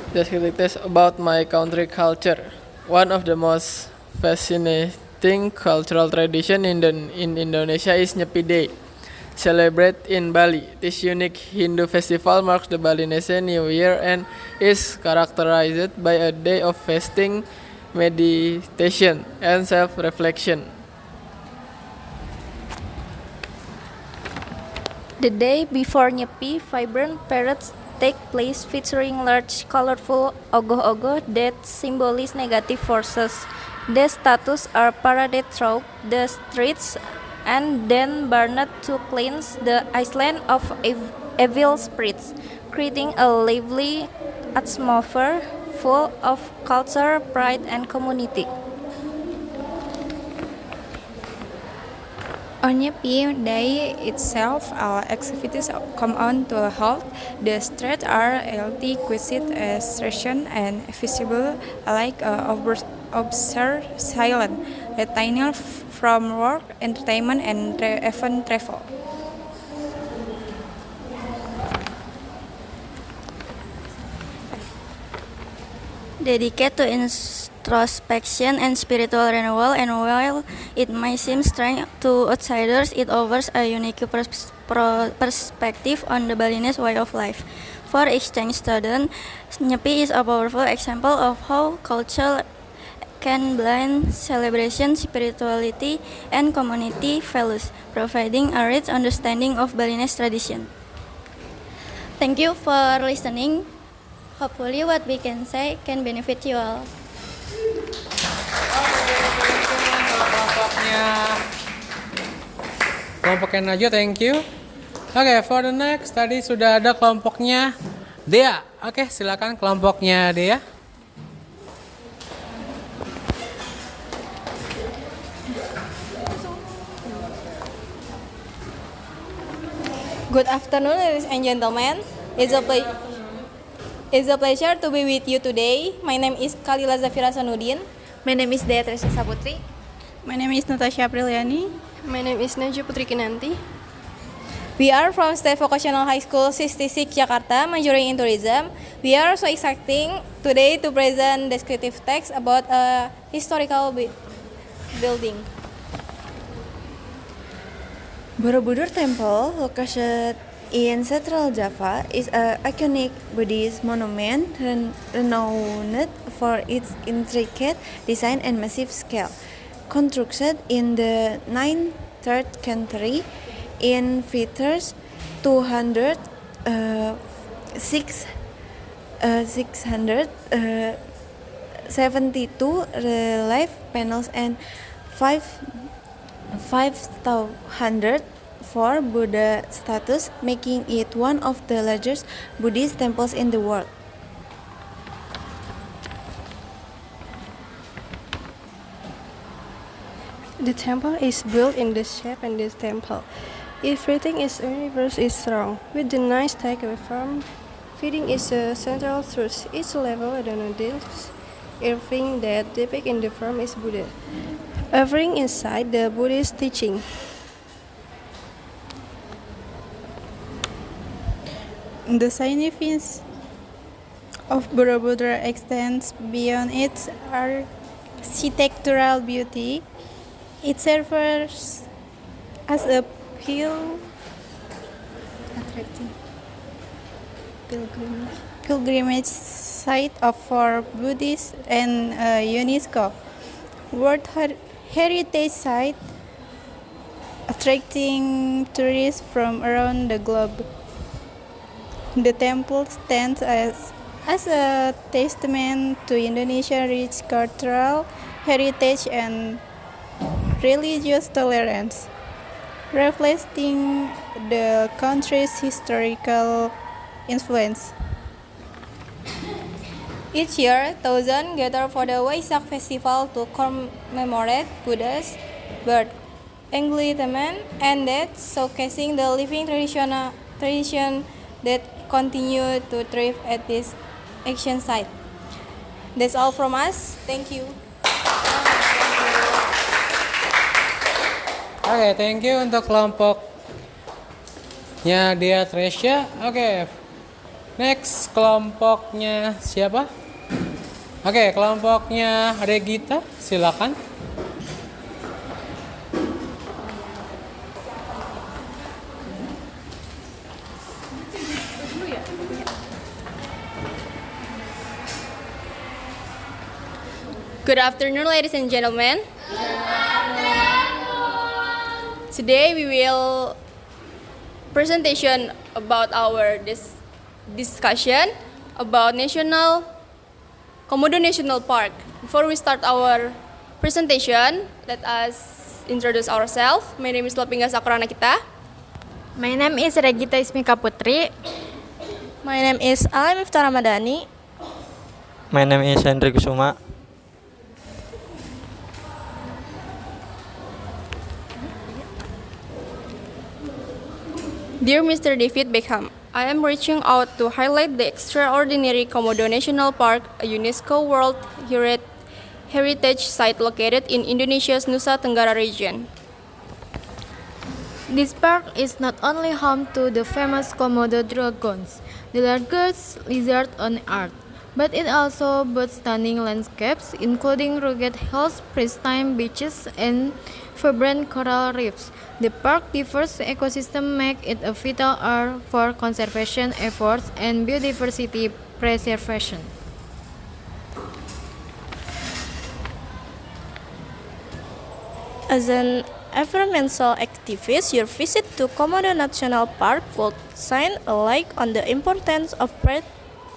Descriptive text about my country culture. One of the most fascinating cultural tradition in Indonesia is Nyepi Day, celebrated in Bali. This unique Hindu festival marks the Balinese New Year and is characterized by a day of fasting, meditation, and self-reflection. The day before Nyepi, vibrant parades take place featuring large, colorful ogoh-ogoh that symbolize negative forces. The statues are paraded through the streets and then burned to cleanse the island of evil spirits, creating a lively atmosphere full of culture, pride, and community. On Nyepi Day itself, all activities come on to a halt. The streets are healthy, quiet, serene, and visible, like observe silent, retiring from work, entertainment, and even travel. Dedicated to introspection and spiritual renewal, and while it may seem strange to outsiders, it offers a unique perspective on the Balinese way of life. For exchange students, Nyepi is a powerful example of how culture can blend celebration, spirituality, and community values, providing a rich understanding of Balinese tradition. Thank you for listening. Hopefully what we can say can benefit you all. Kelompoknya Najwa, thank you. Oke, for the next tadi sudah ada kelompoknya Dea. Oke, silakan kelompoknya Dea. Good afternoon, ladies and gentlemen. It's a pleasure to be with you today. My name is Kalila Zafira Sanudin. My name is Dea Teresa Saputri. My name is Natasha Apriliani. My name is Najwa Putri Kinanti. We are from State Vocational High School 66 Jakarta, majoring in tourism. We are so exciting today to present descriptive text about a historical building. Borobudur Temple, located in Central Java, is an iconic Buddhist monument renowned for its intricate design and massive scale. Constructed in the 9th century, it features 672 relief panels and 5,004 Buddha statues, making it one of the largest Buddhist temples in the world. The temple is built in the shape and this temple. Everything is universe is strong, with the nice takeaway from feeding is a central truth. Each level identifies everything that depicted in the form is Buddha. Everything inside the Buddhist teaching. The significance of Borobudur extends beyond its architectural beauty. It serves as a pilgrimage site for Buddhists and UNESCO World Heritage Site, attracting tourists from around the globe. The temple stands as a testament to Indonesia's rich cultural heritage and religious tolerance, reflecting the country's historical influence. Each year, thousands gather for the Waisak festival to commemorate Buddha's birth, enlightenment, and death, showcasing the living tradition that continue to thrive at this ancient site. That's all from us. Thank you. Oke, thank you untuk kelompoknya Dea Tresya. Oke, next kelompoknya siapa? Oke, kelompoknya Regita, silakan. Good afternoon, ladies and gentlemen. Today we will presentation about our discussion about Komodo National Park. Before we start our presentation, let us introduce ourselves. My name is Lopinga Sakurana Kita. My name is Regita Ismika Putri. My name is Alim Iftar Ramadhani. My name is Hendrik Kusuma. Dear Mr. David Beckham, I am reaching out to highlight the extraordinary Komodo National Park, a UNESCO World Heritage Site located in Indonesia's Nusa Tenggara region. This park is not only home to the famous Komodo dragons, the largest lizard on Earth, but it also boasts stunning landscapes, including rugged hills, pristine beaches, and vibrant coral reefs. The park's diverse ecosystem make it a vital area for conservation efforts and biodiversity preservation. As an environmental activist, your visit to Komodo National Park could shine a light on the importance of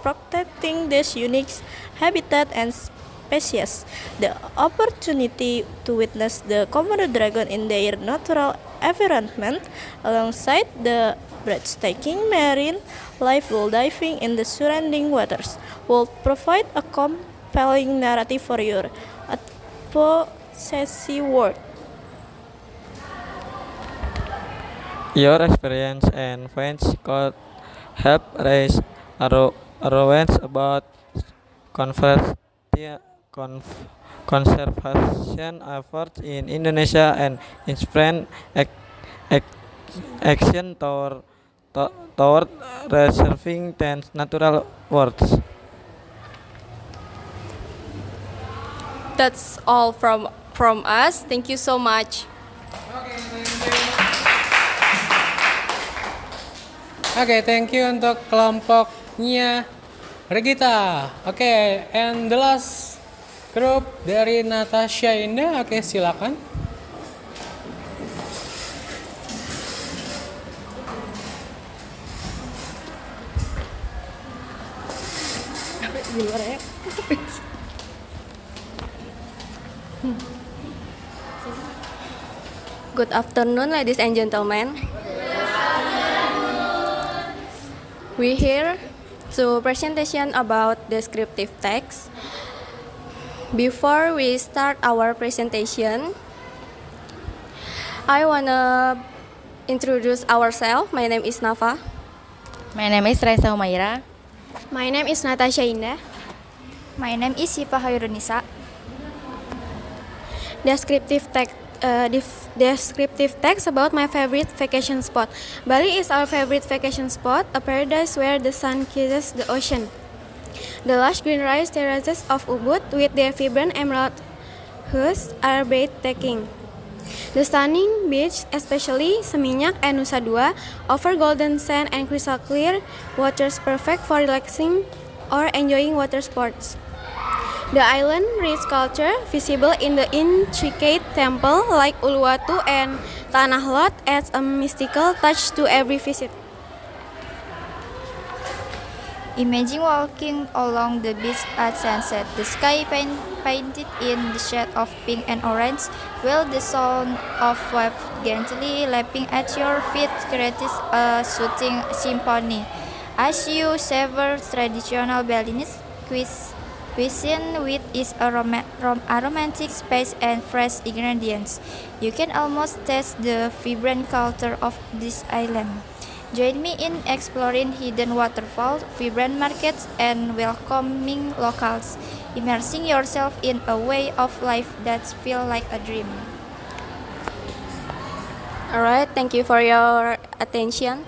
protecting this unique habitat and species. The opportunity to witness the Komodo dragon in their natural environment, alongside the breathtaking marine life while diving in the surrounding waters, will provide a compelling narrative for your advocacy work. Your experience and finds could help raise awareness about conservation efforts in Indonesia and inspire action toward preserving the natural worlds. That's all from us. Thank you so much. Oke, thank you untuk kelompoknya Regita. Oke, and the last group dari Natasha Indah. Oke, silakan. Good afternoon, ladies and gentlemen. We here to presentation about descriptive text. Before we start our presentation, I wanna introduce ourselves. My name is Nafa. My name is Raisa Humaira. My name is Natasha Indah. My name is Siva Hairunisa. Descriptive text about my favorite vacation spot. Bali is our favorite vacation spot, a paradise where the sun kisses the ocean. The lush green rice terraces of Ubud with their vibrant emerald hues are breathtaking. The stunning beach, especially Seminyak and Nusa Dua, offer golden sand and crystal clear waters perfect for relaxing or enjoying water sports. The island rich culture visible in the intricate temple like Uluwatu and Tanah Lot adds a mystical touch to every visit. Imagine walking along the beach at sunset, the sky painted in the shade of pink and orange, while the sound of waves gently lapping at your feet creates a soothing symphony. As you savor traditional Balinese cuisine with its aromatic spice and fresh ingredients, you can almost taste the vibrant culture of this island. Join me in exploring hidden waterfalls, vibrant markets, and welcoming locals, immersing yourself in a way of life that feels like a dream. Alright, thank you for your attention.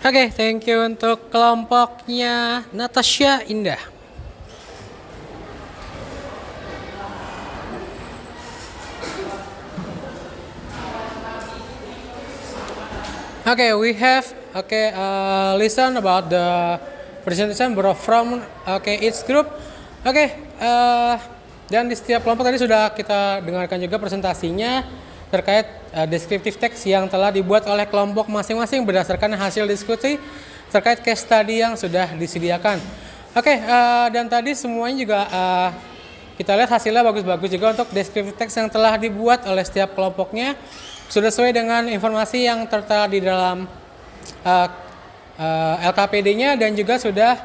Oke, thank you untuk kelompoknya Natasha Indah. Okay, we have listen about the presentation from each group. Dan di setiap kelompok tadi sudah kita dengarkan juga presentasinya terkait descriptive text yang telah dibuat oleh kelompok masing-masing berdasarkan hasil diskusi terkait case study yang sudah disediakan. Dan tadi semuanya juga kita lihat hasilnya bagus-bagus juga untuk descriptive text yang telah dibuat oleh setiap kelompoknya. Sudah sesuai dengan informasi yang tertera di dalam LKPD-nya dan juga sudah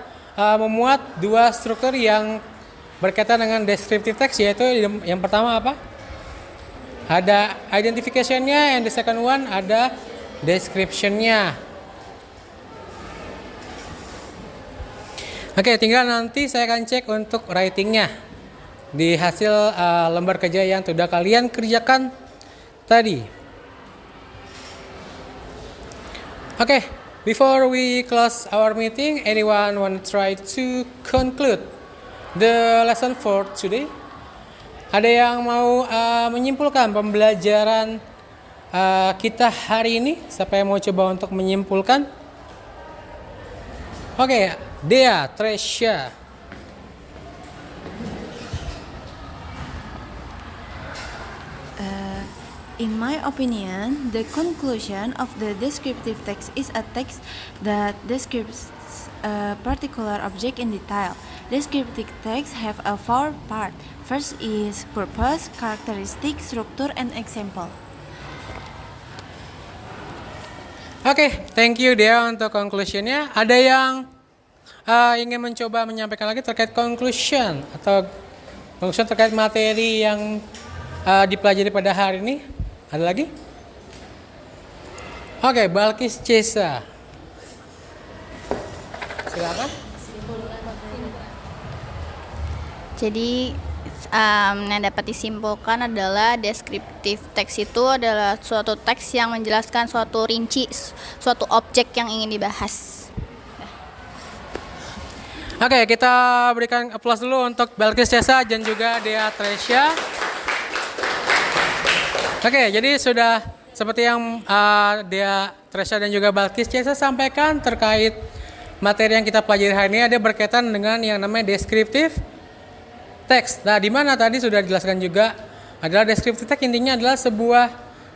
memuat dua struktur yang berkaitan dengan descriptive text, yaitu yang pertama apa? Ada identification-nya, and the second one ada description-nya. Tinggal nanti saya akan cek untuk writing-nya di hasil lembar kerja yang sudah kalian kerjakan tadi. Before we close our meeting, anyone want to try to conclude the lesson for today? Ada yang mau menyimpulkan pembelajaran kita hari ini? Siapa yang mau coba untuk menyimpulkan? Dea, Tresya. In my opinion, the conclusion of the descriptive text is a text that describes a particular object in detail. Descriptive texts have a four part. First is purpose, characteristic, structure, and example. Oke, thank you Dea untuk conclusionnya. Ada yang ingin mencoba menyampaikan lagi terkait conclusion atau conclusion terkait materi yang dipelajari pada hari ini? Ada lagi? Oke, Balkis Cesa. Silakan. Jadi yang dapat disimpulkan adalah deskriptif teks itu adalah suatu teks yang menjelaskan suatu rinci, suatu objek yang ingin dibahas. Oke, kita berikan aplaus dulu untuk Balkis Cesa dan juga Dea Tresya. Oke, jadi sudah seperti yang Dea Tresya dan juga Balkis Cesa sampaikan terkait materi yang kita pelajari hari ini ada berkaitan dengan yang namanya deskriptif teks. Nah, di mana tadi sudah dijelaskan juga adalah deskriptif teks intinya adalah sebuah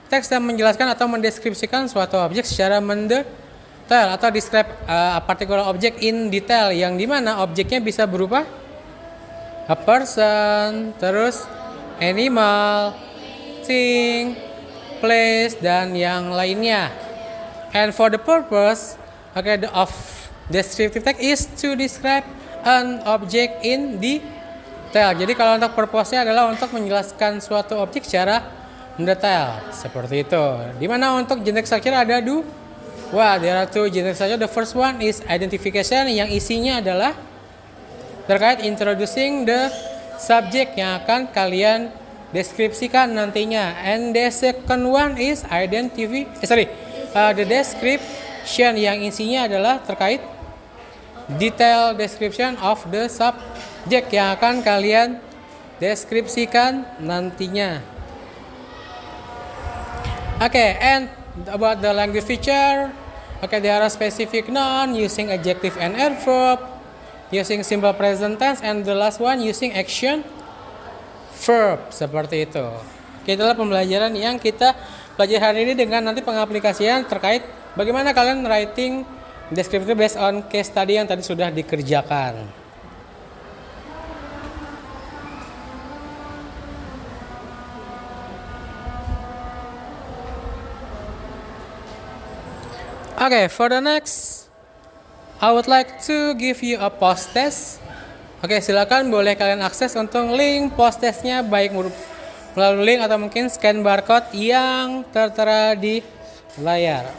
teks yang menjelaskan atau mendeskripsikan suatu objek secara mendetail atau describe a particular object in detail yang di mana objeknya bisa berupa a person, terus animal, thing, place, dan yang lainnya. And for the purpose of descriptive text is to describe an object in detail. Jadi kalau untuk purpose-nya adalah untuk menjelaskan suatu objek secara mendetail seperti itu. Dimana untuk generic structure ada dua, there are two generic structure. The first one is identification yang isinya adalah terkait introducing the subject yang akan kalian deskripsikan nantinya. And the second one is the description yang isinya adalah terkait detail description of the subject yang akan kalian deskripsikan nantinya. Okay, and about the language feature, okay, there are specific noun using adjective and adverb, using simple present tense, and the last one using action verb, seperti itu. Itulah pembelajaran yang kita pelajari hari ini dengan nanti pengaplikasian terkait bagaimana kalian writing descriptive based on case study yang tadi sudah dikerjakan. Okay, for the next, I would like to give you a post test. Oke, silakan boleh kalian akses untuk link post testnya baik melalui link atau mungkin scan barcode yang tertera di layar.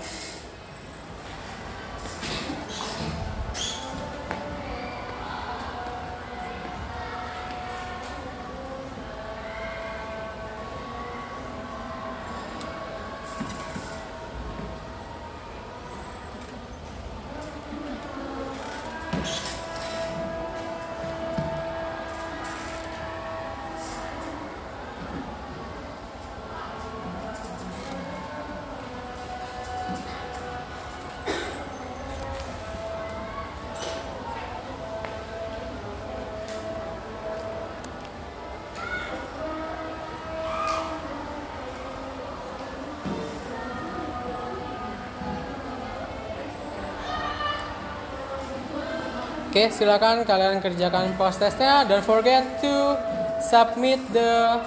Oke, silakan kalian kerjakan post testnya. Don't forget to submit the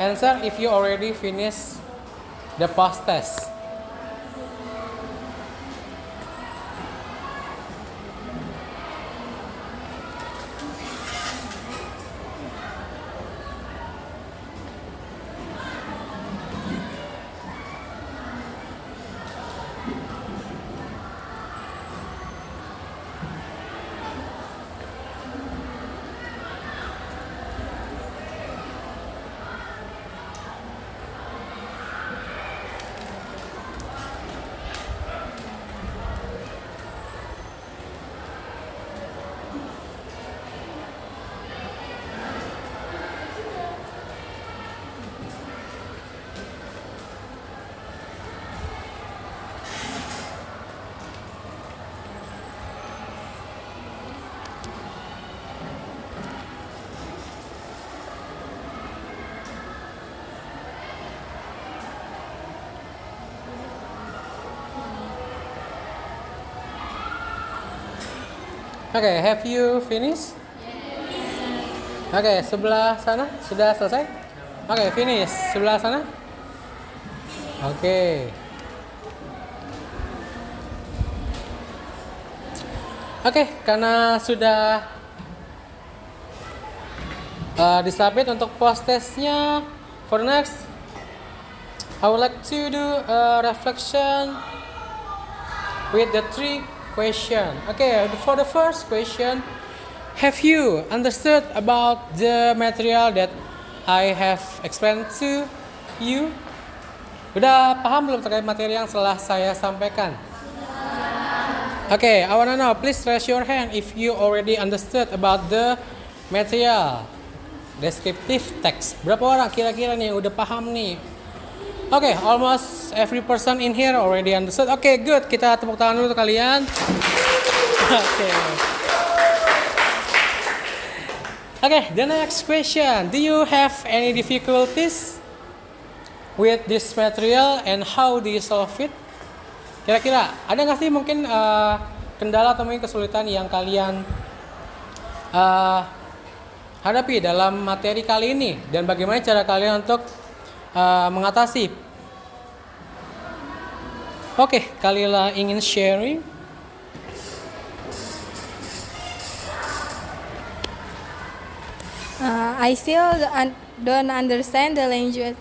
answer if you already finish the post test. Okay, have you finished? Okay, sebelah sana sudah selesai? Okay, finish. Sebelah sana? Okay. Oke, karena sudah disubmit untuk post testnya, for the next, I would like to do a reflection with the 3 questions. Okay, for the first question, have you understood about the material that I have explained to you? Udah paham belum terkait materi yang telah saya sampaikan? Okay, I wanna know. Please raise your hand if you already understood about the material, descriptive text. Berapa orang kira-kira nih yang udah paham nih? Okay, almost every person in here already understood. Okay, good. Kita tepuk tangan dulu untuk kalian. Okay. Okay, the next question. Do you have any difficulties with this material and how do you solve it? Kira-kira ada nggak sih mungkin kendala atau mungkin kesulitan yang kalian hadapi dalam materi kali ini dan bagaimana cara kalian untuk mengatasi? Oke, Kalila ingin sharing. I still don't understand the language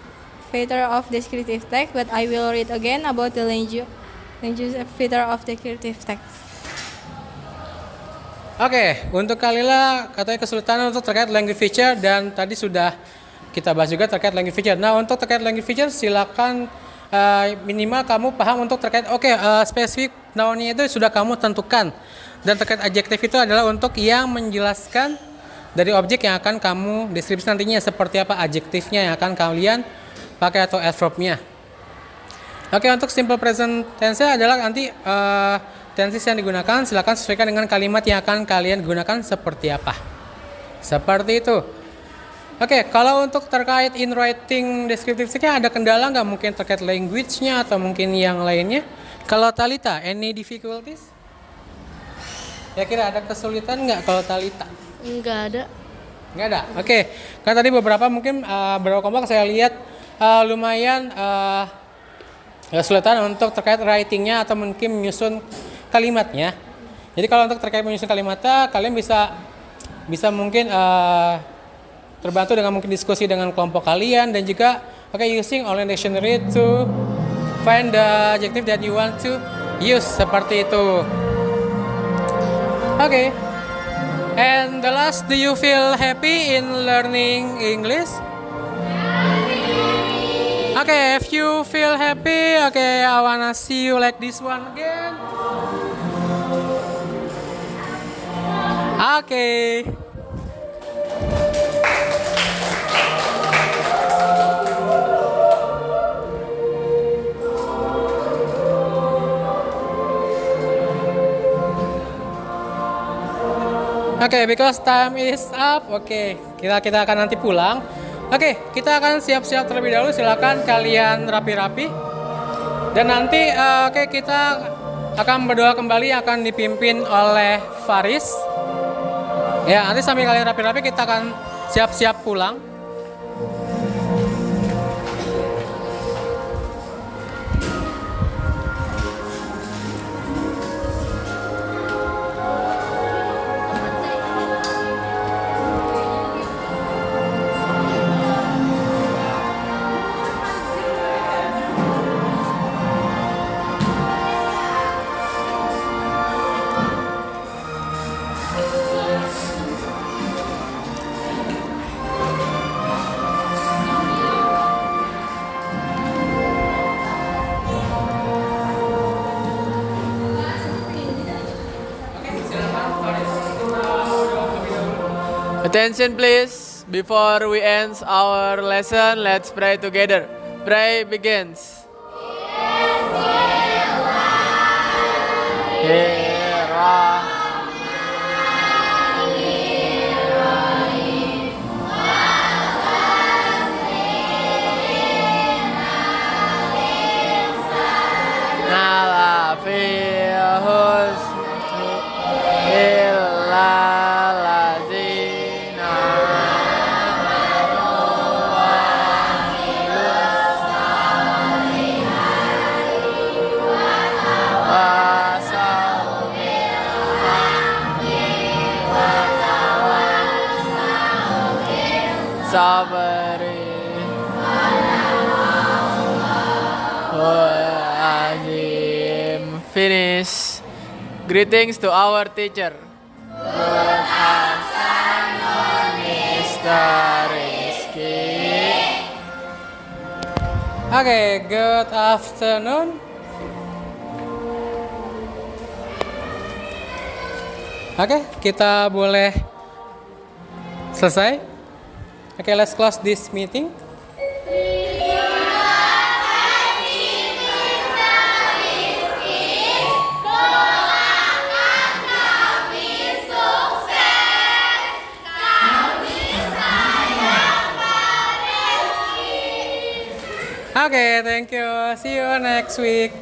feature of descriptive text, but I will read again about the language feature of descriptive text. Oke, untuk Kalila katanya kesulitan untuk terkait language feature dan tadi sudah kita bahas juga terkait language feature. Nah, untuk terkait language feature silakan minimal kamu paham untuk terkait spesifik noun-nya itu sudah kamu tentukan. Dan terkait adjektif itu adalah untuk yang menjelaskan dari objek yang akan kamu deskripsi nantinya seperti apa adjektifnya yang akan kalian pakai atau adverb-nya. Oke, untuk simple present tense adalah nanti tenses yang digunakan silakan sesuaikan dengan kalimat yang akan kalian gunakan seperti apa. Seperti itu. Oke, kalau untuk terkait in writing descriptive text-nya ada kendala nggak mungkin terkait language-nya atau mungkin yang lainnya? Kalau Talita, any difficulties? Ya kira ada kesulitan nggak kalau Talita? Nggak ada. Nggak ada. Oke, kan tadi beberapa mungkin beberapa kelompok saya lihat lumayan kesulitan untuk terkait writing-nya atau mungkin menyusun kalimatnya. Jadi kalau untuk terkait menyusun kalimatnya, kalian bisa mungkin terbantu dengan mungkin diskusi dengan kelompok kalian dan juga using online dictionary to find the adjective that you want to use seperti itu. Okay. And the last, do you feel happy in learning English? Okay, if you feel happy, okay, I wanna see you like this one again. Okay. Okay, because time is up. Okay, kita akan nanti pulang. Oke, kita akan siap-siap terlebih dahulu. Silakan kalian rapi-rapi. Dan nanti kita akan berdoa kembali akan dipimpin oleh Faris. Ya, nanti sambil kalian rapi-rapi kita akan siap-siap pulang. Attention please, before we end our lesson, let's pray together. Pray begins. Nala fihus il sabari Azim. Finish. Greetings to our teacher. Good afternoon, Mr. Rizky. Oke, good afternoon. Oke, kita boleh selesai. Oke, let's close this meeting. Oke, thank you. See you next week.